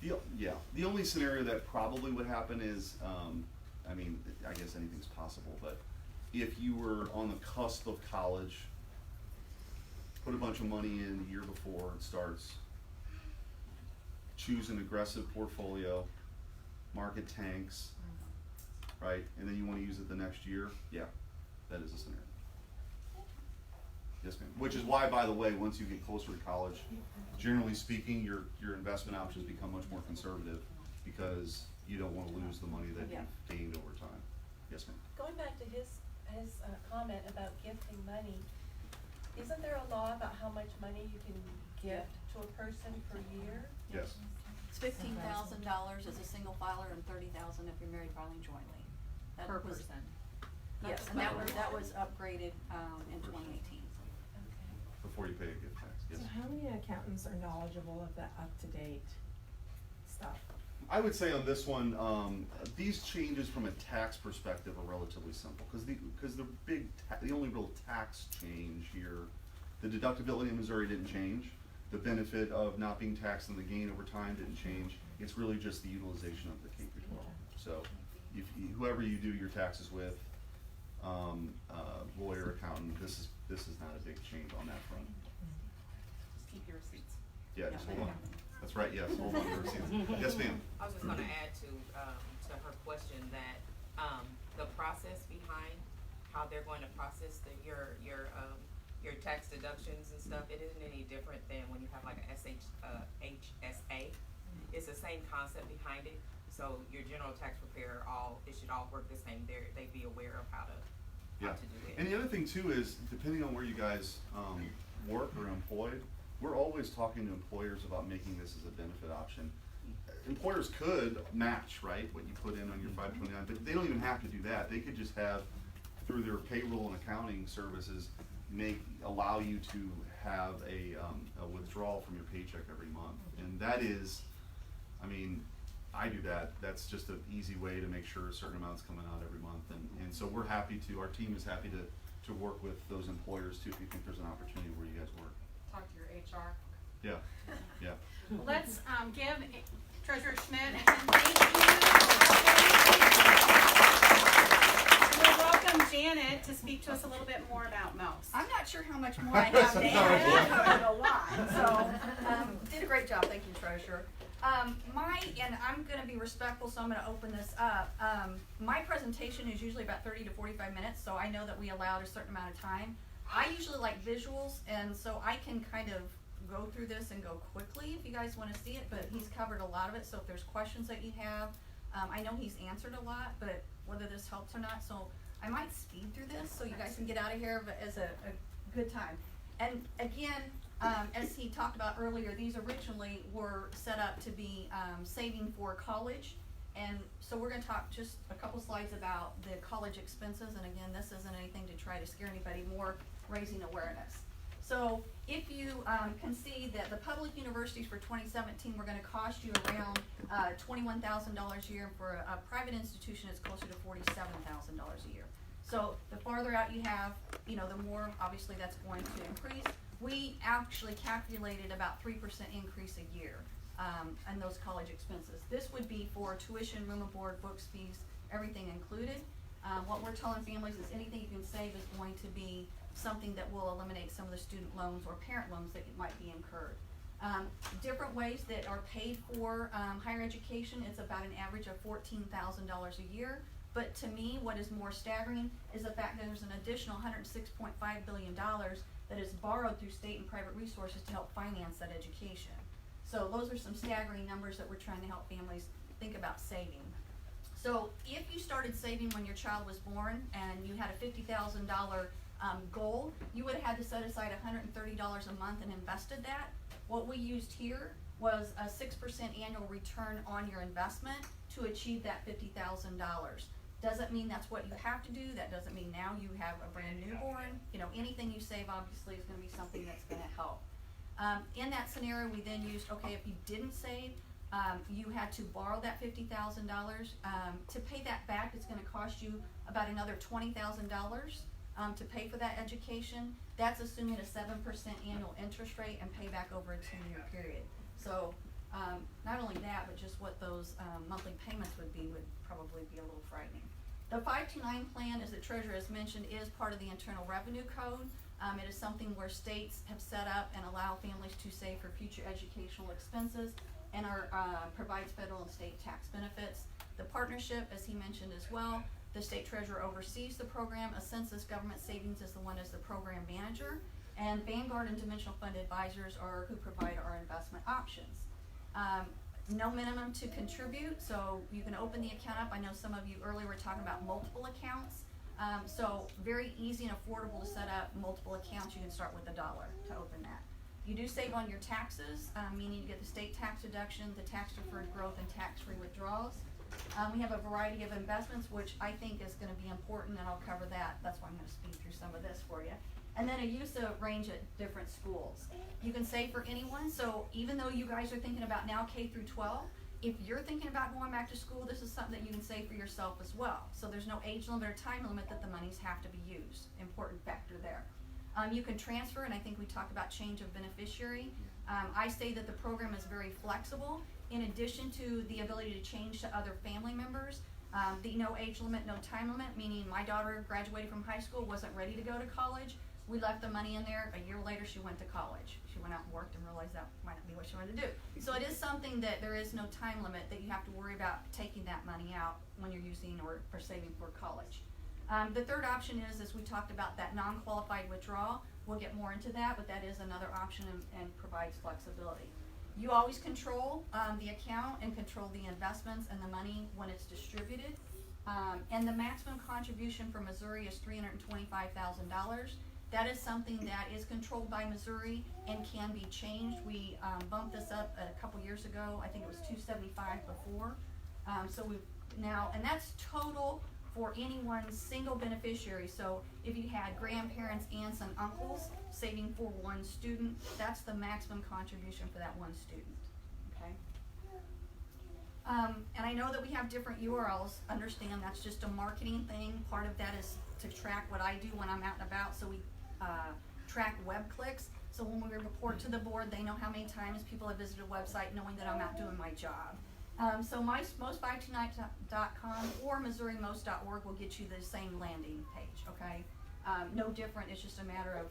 the only scenario that probably would happen is, I mean, I guess anything's possible, but if you were on the cusp of college, put a bunch of money in the year before it starts, choose an aggressive portfolio, market tanks, right, and then you wanna use it the next year, yeah, that is a scenario. Yes, ma'am. Which is why, by the way, once you get closer to college, generally speaking, your investment options become much more conservative because you don't want to lose the money that you've gained over time. Yes, ma'am. Going back to his comment about gifting money, isn't there a law about how much money you can gift to a person per year? Yes. It's $15,000 as a single filer and $30,000 if you're married filing jointly. Per person. Yes, and that was upgraded in 2018. Before you pay a gift tax, yes. So how many accountants are knowledgeable of that up-to-date stuff? I would say on this one, these changes from a tax perspective are relatively simple because the only real tax change here, the deductibility in Missouri didn't change. The benefit of not being taxed on the gain over time didn't change. It's really just the utilization of the K through 12. So, whoever you do your taxes with, lawyer, accountant, this is not a big change on that front. Just keep your receipts. Yeah, just hold on. That's right, yes, hold on to your receipts. Yes, ma'am. I was just gonna add to her question that, the process behind how they're going to process your tax deductions and stuff, it isn't any different than when you have like a HSA. It's the same concept behind it. So your general tax preparer, it should all work the same. They'd be aware of how to do it. And the other thing too is, depending on where you guys work or employed, we're always talking to employers about making this as a benefit option. Employers could match, right, what you put in on your 529, but they don't even have to do that. They could just have, through their payroll and accounting services, allow you to have a withdrawal from your paycheck every month. And that is, I mean, I do that. That's just an easy way to make sure a certain amount's coming out every month. And so we're happy to, our team is happy to work with those employers too, if you think there's an opportunity where you guys work. Talk to your HR. Yeah, yeah. Well, let's give Treasurer Schmitt and thank you. We'll welcome Janet to speak to us a little bit more about MOUSE. I'm not sure how much more I have to add. I covered a lot. So, did a great job. Thank you, Treasurer. And I'm going to be respectful, so I'm going to open this up. My presentation is usually about 30 to 45 minutes, so I know that we allowed a certain amount of time. I usually like visuals, and so I can kind of go through this and go quickly if you guys want to see it, but he's covered a lot of it, so if there's questions that you have, I know he's answered a lot, but whether this helps or not, so I might speed through this so you guys can get out of here as a good time. And again, as he talked about earlier, these originally were set up to be saving for college, and so we're going to talk just a couple slides about the college expenses, and again, this isn't anything to try to scare anybody, more raising awareness. So if you can see that the public universities for 2017 were going to cost you around $21,000 a year, for a private institution it's closer to $47,000 a year. So the farther out you have, the more obviously that's going to increase. We actually calculated about 3% increase a year in those college expenses. This would be for tuition, room and board, books, fees, everything included. What we're telling families is anything you can save is going to be something that will eliminate some of the student loans or parent loans that might be incurred. Different ways that are paid for higher education, it's about an average of $14,000 a year. But to me, what is more staggering is the fact that there's an additional $106.5 billion that is borrowed through state and private resources to help finance that education. So those are some staggering numbers that we're trying to help families think about saving. So if you started saving when your child was born and you had a $50,000 goal, you would have had to set aside $130 a month and invested that. What we used here was a 6% annual return on your investment to achieve that $50,000. Doesn't mean that's what you have to do. That doesn't mean now you have a brand newborn. Anything you save obviously is going to be something that's going to help. In that scenario, we then used, okay, if you didn't save, you had to borrow that $50,000. To pay that back, it's going to cost you about another $20,000 to pay for that education. That's assuming a 7% annual interest rate and pay back over a 10-year period. So not only that, but just what those monthly payments would probably be a little frightening. The 529 plan, as the treasurer has mentioned, is part of the Internal Revenue Code. It is something where states have set up and allow families to save for future educational expenses and provides federal and state tax benefits. The partnership, as he mentioned as well, the state treasurer oversees the program. A Census Government Savings is the one as the program manager, and Vanguard and Dimensional Fund Advisors are who provide our investment options. No minimum to contribute, so you can open the account up. I know some of you earlier were talking about multiple accounts. So very easy and affordable to set up multiple accounts. You can start with $1 to open that. You do save on your taxes, meaning you get the state tax deduction, the tax deferred growth, and tax-free withdrawals. We have a variety of investments, which I think is going to be important, and I'll cover that. That's why I'm going to speed through some of this for you. And then a use of range at different schools. You can save for anyone, so even though you guys are thinking about now K through 12, if you're thinking about going back to school, this is something that you can save for yourself as well. So there's no age limit or time limit that the monies have to be used. Important factor there. You can transfer, and I think we talked about change of beneficiary. I say that the program is very flexible. In addition to the ability to change to other family members, the no age limit, no time limit, meaning my daughter graduated from high school, wasn't ready to go to college. We left the money in there. A year later, she went to college. She went out and worked and realized that might not be what she wanted to do. So it is something that there is no time limit that you have to worry about taking that money out when you're using or saving for college. The third option is, as we talked about, that non-qualified withdrawal. We'll get more into that, but that is another option and provides flexibility. You always control the account and control the investments and the money when it's distributed. And the maximum contribution for Missouri is $325,000. That is something that is controlled by Missouri and can be changed. We bumped this up a couple years ago. I think it was $275 before. So we've now, and that's total for any one single beneficiary. So if you had grandparents, aunts, and uncles saving for one student, that's the maximum contribution for that one student. Okay. And I know that we have different URLs. Understand that's just a marketing thing. Part of that is to track what I do when I'm out and about. So we track web clicks. So when we report to the board, they know how many times people have visited a website, knowing that I'm out doing my job. So most529.com or MissouriMost.org will get you the same landing page. Okay, no different. It's just a matter of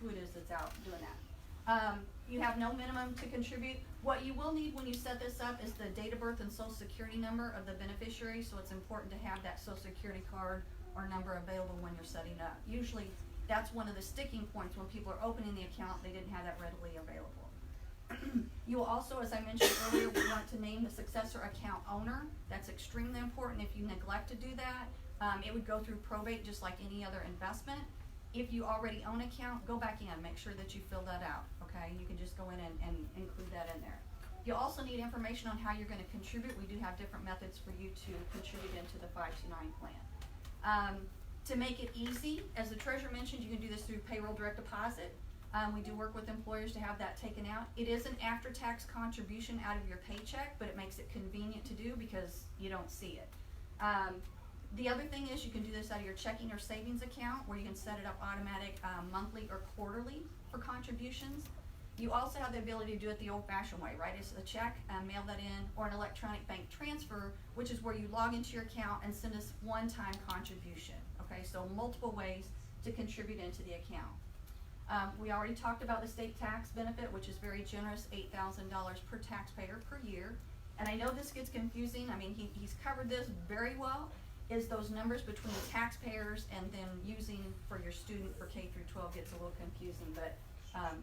who it is that's out doing that. You have no minimum to contribute. What you will need when you set this up is the date of birth and social security number of the beneficiary. So it's important to have that social security card or number available when you're setting up. Usually that's one of the sticking points when people are opening the account. They didn't have that readily available. You will also, as I mentioned earlier, we want to name the successor account owner. That's extremely important. If you neglect to do that, it would go through probate just like any other investment. If you already own an account, go back in, make sure that you fill that out, okay? You can just go in and include that in there. You also need information on how you're going to contribute. We do have different methods for you to contribute into the 529 plan. To make it easy, as the treasurer mentioned, you can do this through payroll direct deposit. We do work with employers to have that taken out. It is an after-tax contribution out of your paycheck, but it makes it convenient to do because you don't see it. The other thing is you can do this out of your checking or savings account where you can set it up automatic monthly or quarterly for contributions. You also have the ability to do it the old-fashioned way, right? It's a check, mail that in, or an electronic bank transfer, which is where you log into your account and send us one-time contribution. Okay, so multiple ways to contribute into the account. We already talked about the state tax benefit, which is very generous, $8,000 per taxpayer per year. And I know this gets confusing. I mean, he's covered this very well. Is those numbers between taxpayers and then using for your student for K through 12 gets a little confusing, but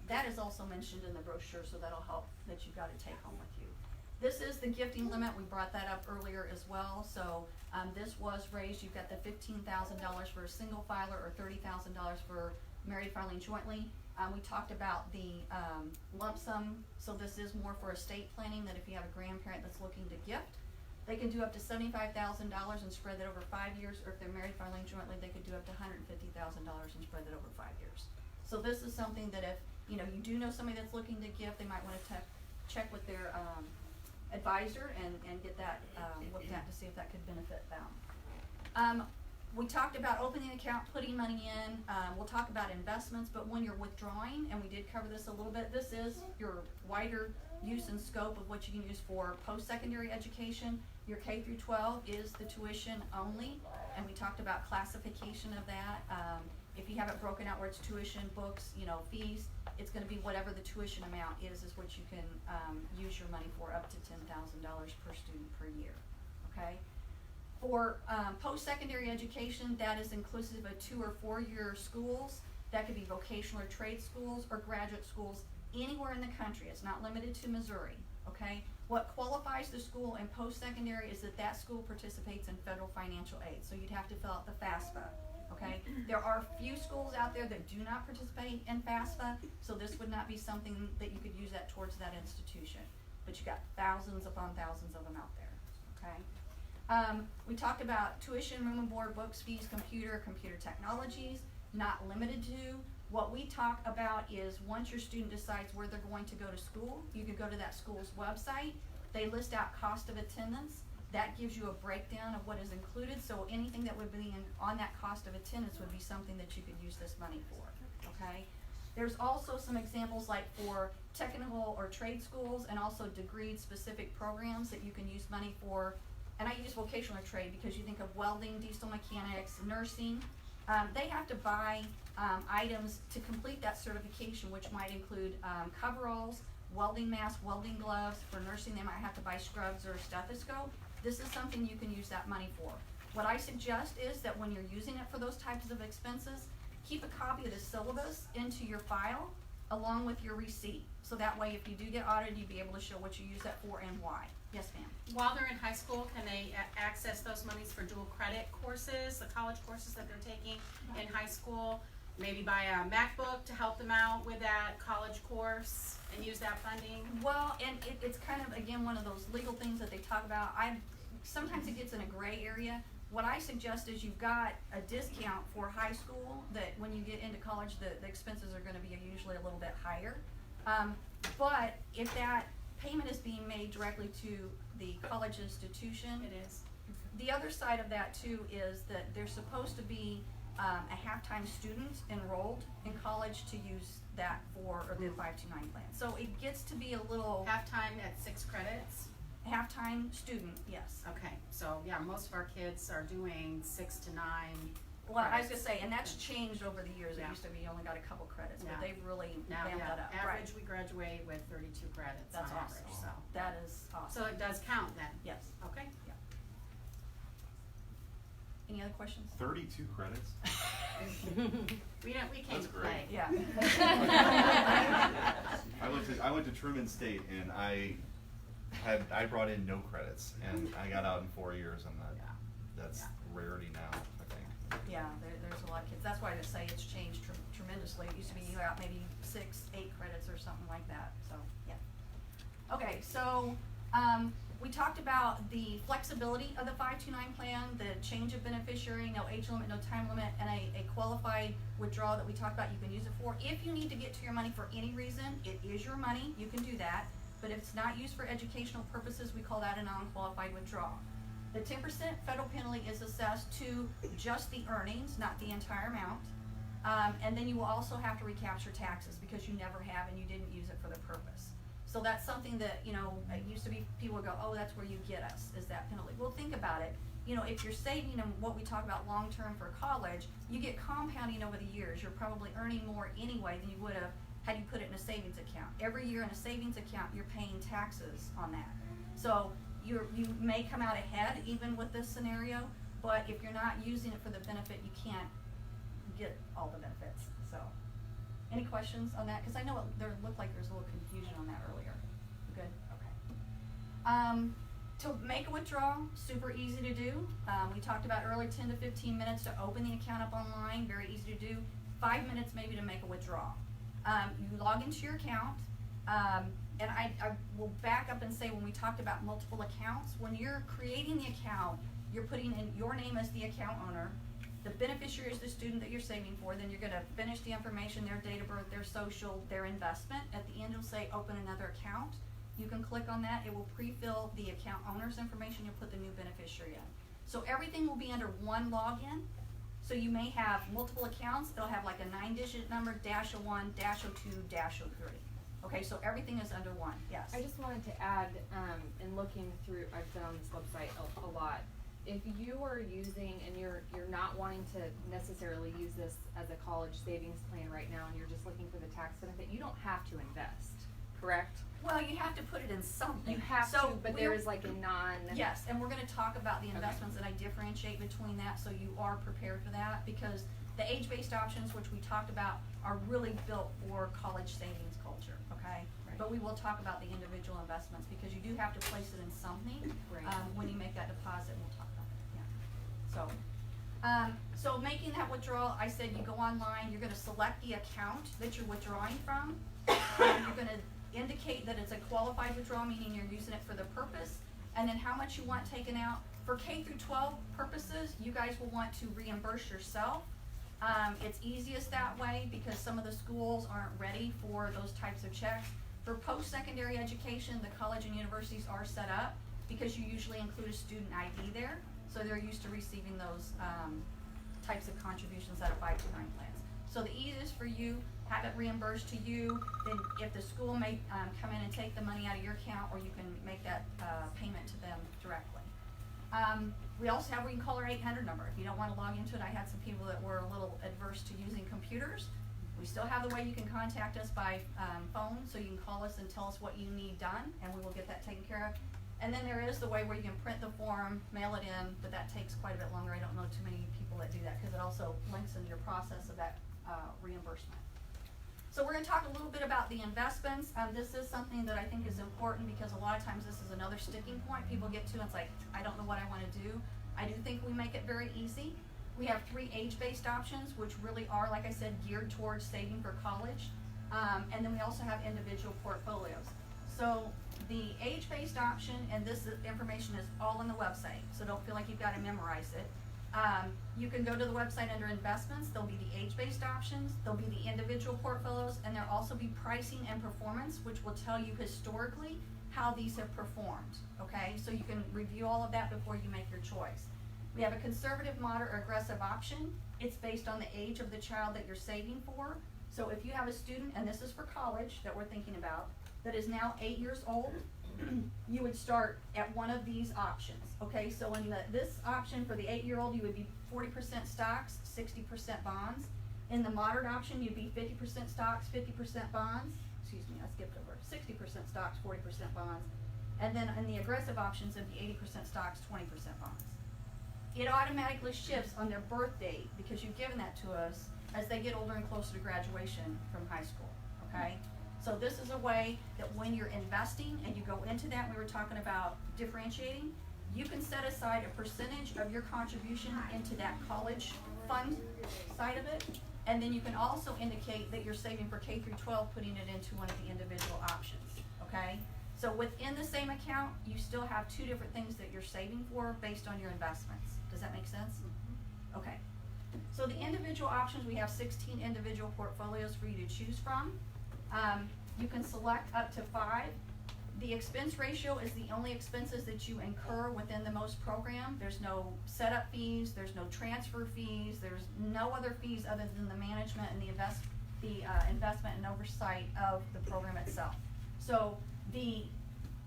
that is also mentioned in the brochure, so that'll help that you've got to take home with you. This is the gifting limit. We brought that up earlier as well. So this was raised. You've got the $15,000 for a single filer or $30,000 for married filing jointly. We talked about the lump sum. So this is more for estate planning, that if you have a grandparent that's looking to gift, they can do up to $75,000 and spread that over 5 years, or if they're married filing jointly, they could do up to $150,000 and spread that over 5 years. So this is something that if you do know somebody that's looking to gift, they might want to check with their advisor and get that looked at to see if that could benefit them. We talked about opening an account, putting money in. We'll talk about investments, but when you're withdrawing, and we did cover this a little bit, this is your wider use and scope of what you can use for post-secondary education. Your K through 12 is the tuition only, and we talked about classification of that. If you have it broken out where it's tuition, books, fees, it's going to be whatever the tuition amount is what you can use your money for, up to $10,000 per student per year. Okay. For post-secondary education, that is inclusive of 2 or 4 year schools. That could be vocational or trade schools or graduate schools anywhere in the country. It's not limited to Missouri. Okay. What qualifies the school in post-secondary is that school participates in federal financial aid. So you'd have to fill out the FAFSA. Okay. There are few schools out there that do not participate in FAFSA, so this would not be something that you could use that towards that institution. But you got thousands upon thousands of them out there. Okay. We talked about tuition, room and board, books, fees, computer technologies, not limited to. What we talk about is once your student decides where they're going to go to school, you can go to that school's website. They list out cost of attendance. That gives you a breakdown of what is included. So anything that would be on that cost of attendance would be something that you could use this money for. Okay. There's also some examples like for technical or trade schools and also degree specific programs that you can use money for. And I use vocational or trade because you think of welding, diesel mechanics, nursing. they have to buy, items to complete that certification, which might include, coveralls, welding masks, welding gloves. For nursing, they might have to buy scrubs or a stethoscope. This is something you can use that money for. What I suggest is that when you're using it for those types of expenses, keep a copy of the syllabus into your file along with your receipt. So that way, if you do get audited, you'll be able to show what you use that for and why. Yes, ma'am. While they're in high school, can they access those monies for dual credit courses, the college courses that they're taking in high school? Maybe buy a MacBook to help them out with that college course and use that funding? Well, and it's kind of, again, one of those legal things that they talk about. Sometimes it gets in a gray area. What I suggest is you've got a discount for high school, that when you get into college, the expenses are gonna be usually a little bit higher. But if that payment is being made directly to the college institution. It is. The other side of that too is that there's supposed to be a half-time student enrolled in college to use that for, or the 529 plan. So it gets to be a little. Half-time at 6 credits? Half-time student, yes. Okay, so yeah, most of our kids are doing 6 to 9. Well, I was credits. gonna say, and that's changed over the years. Yeah. It used to be you only got a couple credits, Yeah. but they've really Now, ramped yeah, that up. average, Right. we graduate with 32 credits That's on awesome. average, so. That is awesome. So it does count then? Yes. Okay. Yeah. Any other questions? 32 credits? We came That's to great. play. Yeah. I went to Truman State and I brought in no credits and I got out in 4 years and that's rarity now, I think. Yeah, there's a lot of kids. That's why I say it's changed tremendously. It used to be you got maybe 6, 8 credits or something like that, so, yeah. Okay, so, we talked about the flexibility of the 529 plan, the change of beneficiary, no age limit, no time limit, and a qualified withdrawal that we talked about you can use it for. If you need to get to your money for any reason, it is your money, you can do that. But if it's not used for educational purposes, we call that a non-qualified withdrawal. The 10% federal penalty is assessed to just the earnings, not the entire amount. And then you will also have to recapture taxes because you never have and you didn't use it for the purpose. So that's something that, you know, it used to be, people would go, oh, that's where you get us, is that penalty. Well, think about it. You know, if you're saving and what we talk about long-term for college, you get compounding over the years. You're probably earning more anyway than you would have had you put it in a savings account. Every year in a savings account, you're paying taxes on that. So you may come out ahead even with this scenario, but if you're not using it for the benefit, you can't get all the benefits. So, any questions on that? Because I know there looked like there's a little confusion on that earlier. Good? Okay. To make a withdrawal, super easy to do. We talked about earlier, 10 to 15 minutes to open the account up online, very easy to do. 5 minutes maybe to make a withdrawal. You log into your account, and I will back up and say when we talked about multiple accounts, when you're creating the account, you're putting in your name as the account owner, the beneficiary is the student that you're saving for, then you're gonna finish the information, their date of birth, their social, their investment. At the end, it'll say open another account. You can click on that, it will pre-fill the account owner's information, you'll put the new beneficiary in. So everything will be under one login. So you may have multiple accounts, it'll have like a 9-digit number, -01, -02, -03. Okay, so everything is under one, yes. I just wanted to add, in looking through, I've been on this website a lot. If you are using, and you're not wanting to necessarily use this as a college savings plan right now, and you're just looking for the tax benefit, you don't have to invest, correct? Well, you have to put it in something. You have to, but there is like a Yes, and we're gonna talk about the investments and I differentiate between that, so you are prepared for that, because the age-based options, which we talked about, are really built for college savings culture, okay? Right. But we will talk about the individual investments, because you do have to place it in something, Right. When you make that deposit, we'll talk about that, yeah. So making that withdrawal, I said you go online, you're gonna select the account that you're withdrawing from, you're gonna indicate that it's a qualified withdrawal, meaning you're using it for the purpose, and then how much you want taken out. For K through 12 purposes, you guys will want to reimburse yourself. It's easiest that way because some of the schools aren't ready for those types of checks. For post-secondary education, the college and universities are set up because you usually include a student ID there, so they're used to receiving those types of contributions out of 529 plans. So the easiest for you, have it reimbursed to you, then if the school may come in and take the money out of your account, or you can make that payment to them directly. We also have, we can call our 800 number. If you don't wanna log into it, I had some people that were a little adverse to using computers. We still have the way you can contact us by, phone, so you can call us and tell us what you need done, and we will get that taken care of. And then there is the way where you can print the form, mail it in, but that takes quite a bit longer. I don't know too many people that do that, cause it also links into your process of that, reimbursement. So we're gonna talk a little bit about the investments. This is something that I think is important because a lot of times this is another sticking point people get to, and it's like, I don't know what I wanna do. I do think we make it very easy. We have 3 age-based options, which really are, like I said, geared towards saving for college. And then we also have individual portfolios. So the age-based option, and this information is all on the website, so don't feel like you've gotta memorize it. You can go to the website under investments, there'll be the age-based options, there'll be the individual portfolios, and there'll also be pricing and performance, which will tell you historically how these have performed, okay? So you can review all of that before you make your choice. We have a conservative, moderate, or aggressive option. It's based on the age of the child that you're saving for. So if you have a student, and this is for college that we're thinking about, that is now 8 years old, you would start at one of these options, okay? So in this option for the 8-year-old, you would be 40% stocks, 60% bonds. In the moderate option, you'd be 50% stocks, 50% bonds. Excuse me, I skipped over. 60% stocks, 40% bonds. And then in the aggressive options, it'd be 80% stocks, 20% bonds. It automatically shifts on their birth date, because you've given that to us, as they get older and closer to graduation from high school, okay? So this is a way that when you're investing and you go into that, we were talking about differentiating, you can set aside a percentage of your contribution into that college fund side of it, and then you can also indicate that you're saving for K through 12, putting it into one of the individual options, okay? So within the same account, you still have 2 different things that you're saving for based on your investments. Does that make sense? Okay. So the individual options, we have 16 individual portfolios for you to choose from. You can select up to 5. The expense ratio is the only expenses that you incur within the most program. There's no setup fees, there's no transfer fees, there's no other fees other than the management and the investment and oversight of the program itself. So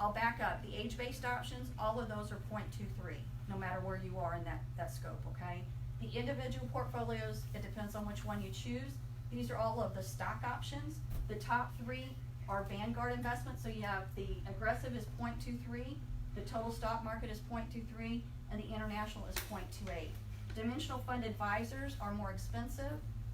I'll back up, the age-based options, all of those are 0.23, no matter where you are in that scope, okay? The individual portfolios, it depends on which one you choose. These are all of the stock options. The top 3 are Vanguard investments, so you have the aggressive is 0.23, the total stock market is 0.23, and the international is 0.28. Dimensional fund advisors are more expensive.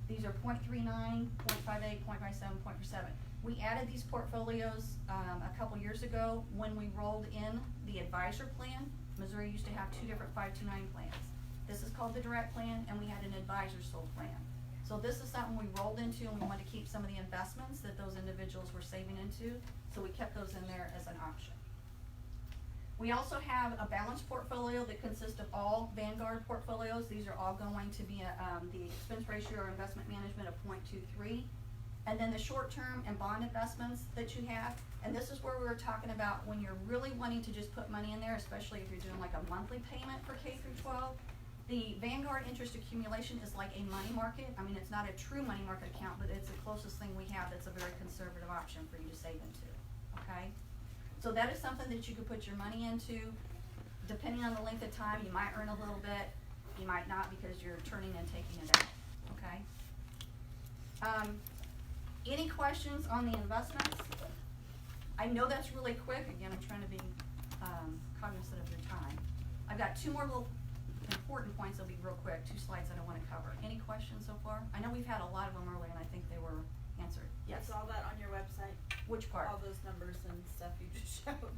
These are 0.39, 0.58, 0.57, 0.47. We added these portfolios a couple years ago when we rolled in the advisor plan. Missouri used to have 2 different 529 plans. This is called the direct plan, and we had an advisor sold plan. So this is something we rolled into, and we wanted to keep some of the investments that those individuals were saving into, so we kept those in there as an option. We also have a balanced portfolio that consists of all Vanguard portfolios. These are all going to be the expense ratio or investment management of 0.23. And then the short-term and bond investments that you have, and this is where we were talking about when you're really wanting to just put money in there, especially if you're doing like a monthly payment for K through 12. The Vanguard interest accumulation is like a money market. I mean, it's not a true money market account, but it's the closest thing we have that's a very conservative option for you to save into, okay? So that is something that you could put your money into. Depending on the length of time, you might earn a little bit, you might not, because you're turning and taking it out, okay? Any questions on the investments? I know that's really quick. Again, I'm trying to be cognizant of your time. I've got 2 more little important points that'll be real quick, 2 slides that I want to cover. Any questions so far? I know we've had a lot of them earlier, and I think they were answered. Yes? Is all that on your website? Which part? All those numbers and stuff you just showed?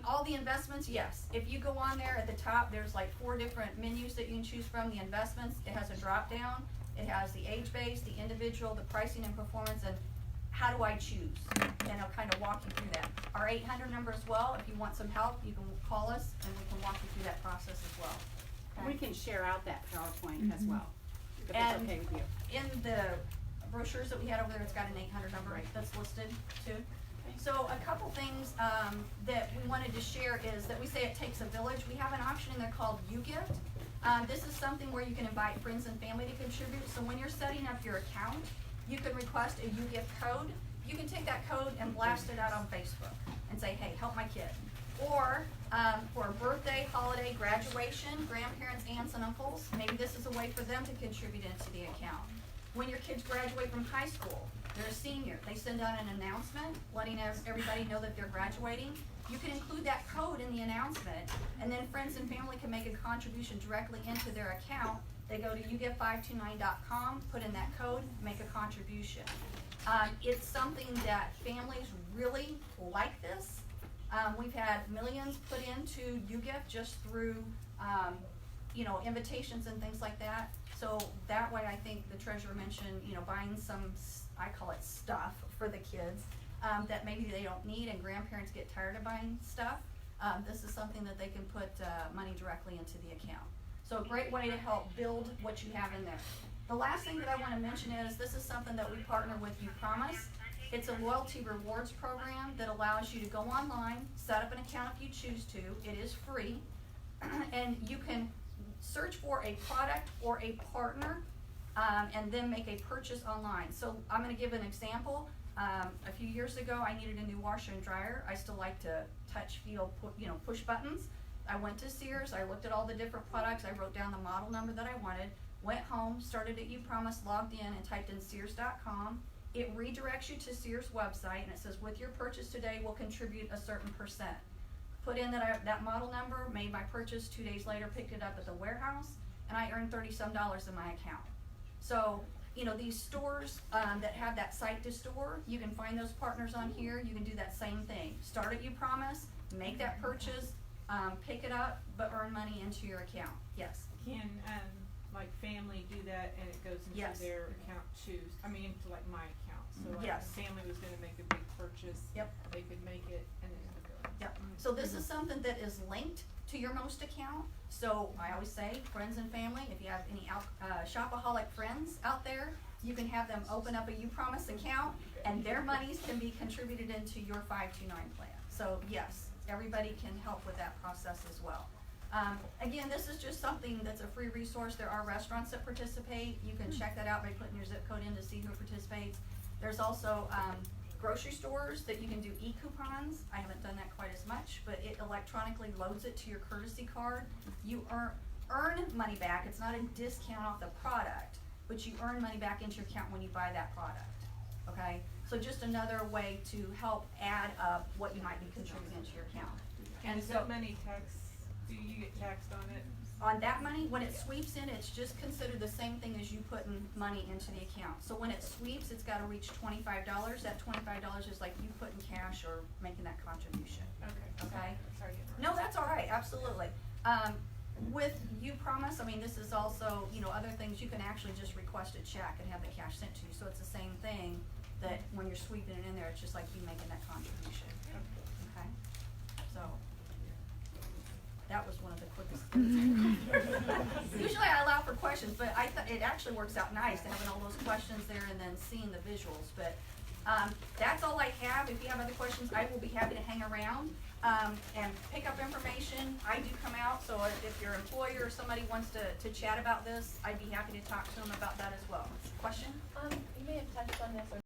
All the investments, yes. If you go on there at the top, there's like 4 different menus that you can choose from. The investments, it has a drop down. It has the age-based, the individual, the pricing and performance, and how do I choose? And I'll kind of walk you through that. Our 800 number as well, if you want some help, you can call us and we can walk you through that process as well. We can share out that PowerPoint as well, if it's And okay with you. in the brochures that we had over there, it's got an 800 number that's listed too. So a couple things that we wanted to share is that we say it takes a village. We have an option in there called YouGift. This is something where you can invite friends and family to contribute. So when you're setting up your account, you can request a YouGift code. You can take that code and blast it out on Facebook and say, hey, help my kid. Or, for a birthday, holiday, graduation, grandparents, aunts and uncles, maybe this is a way for them to contribute into the account. When your kids graduate from high school, they're a senior, they send out an announcement letting everybody know that they're graduating. You can include that code in the announcement, and then friends and family can make a contribution directly into their account. They go to yougive529.com, put in that code, make a contribution. It's something that families really like this. We've had millions put into YouGive just through, invitations and things like that. So that way, I think the treasurer mentioned, buying some, I call it stuff for the kids, that maybe they don't need, and grandparents get tired of buying stuff. This is something that they can put, money directly into the account. So a great way to help build what you have in there. The last thing that I wanna mention is, this is something that we partner with You Promise. It's a loyalty rewards program that allows you to go online, set up an account if you choose to. It is free. And you can search for a product or a partner, and then make a purchase online. So I'm gonna give an example. A few years ago, I needed a new washer and dryer. I still like to touch, feel, push buttons. I went to Sears, I looked at all the different products, I wrote down the model number that I wanted, went home, started at You Promise, logged in, and typed in Sears.com. It redirects you to Sears website, and it says, with your purchase today, we'll contribute a certain percent. Put in that model number, made my purchase, 2 days later, picked it up at the warehouse, and I earned $30-some in my account. So, these stores that have that site to store, you can find those partners on here. You can do that same thing. Start at You Promise, make that purchase, pick it up, but earn money into your account. Yes. Can, like family do that and it goes into Yes. their account too? I mean, into like my account, so like Yes. if family was gonna make a big purchase, Yep. they could make it and then it would go. Yep. So this is something that is linked to your most account. So I always say, friends and family, if you have any shopaholic friends out there, you can have them open up a You Promise account, and their monies can be contributed into your 529 plan. So yes, everybody can help with that process as well. Again, this is just something that's a free resource. There are restaurants that participate. You can check that out by putting your zip code in to see who participates. There's also grocery stores that you can do e-coupons. I haven't done that quite as much, but it electronically loads it to your courtesy card. You earn money back. It's not a discount off the product, but you earn money back into your account when you buy that product. Okay? So just another way to help add up what you might be contributing to your account. And is that money do you get taxed on it? On that money, when it sweeps in, it's just considered the same thing as you putting money into the account. So when it sweeps, it's gotta reach $25. That $25 is like you putting cash or making that contribution. Okay? Sorry. No, that's all right, absolutely. With You Promise, I mean, this is also, other things, you can actually just request a check and have the cash sent to you. So it's the same thing that when you're sweeping it in there, it's just like you making that contribution. Okay? So, that was one of the quickest things. Usually I allow for questions, but I thought it actually works out nice to having all those questions there and then seeing the visuals. But that's all I have. If you have other questions, I will be happy to hang around and pick up information. I do come out, so if your employer or somebody wants to chat about this, I'd be happy to talk to them about that as well. Question? You may have touched on this or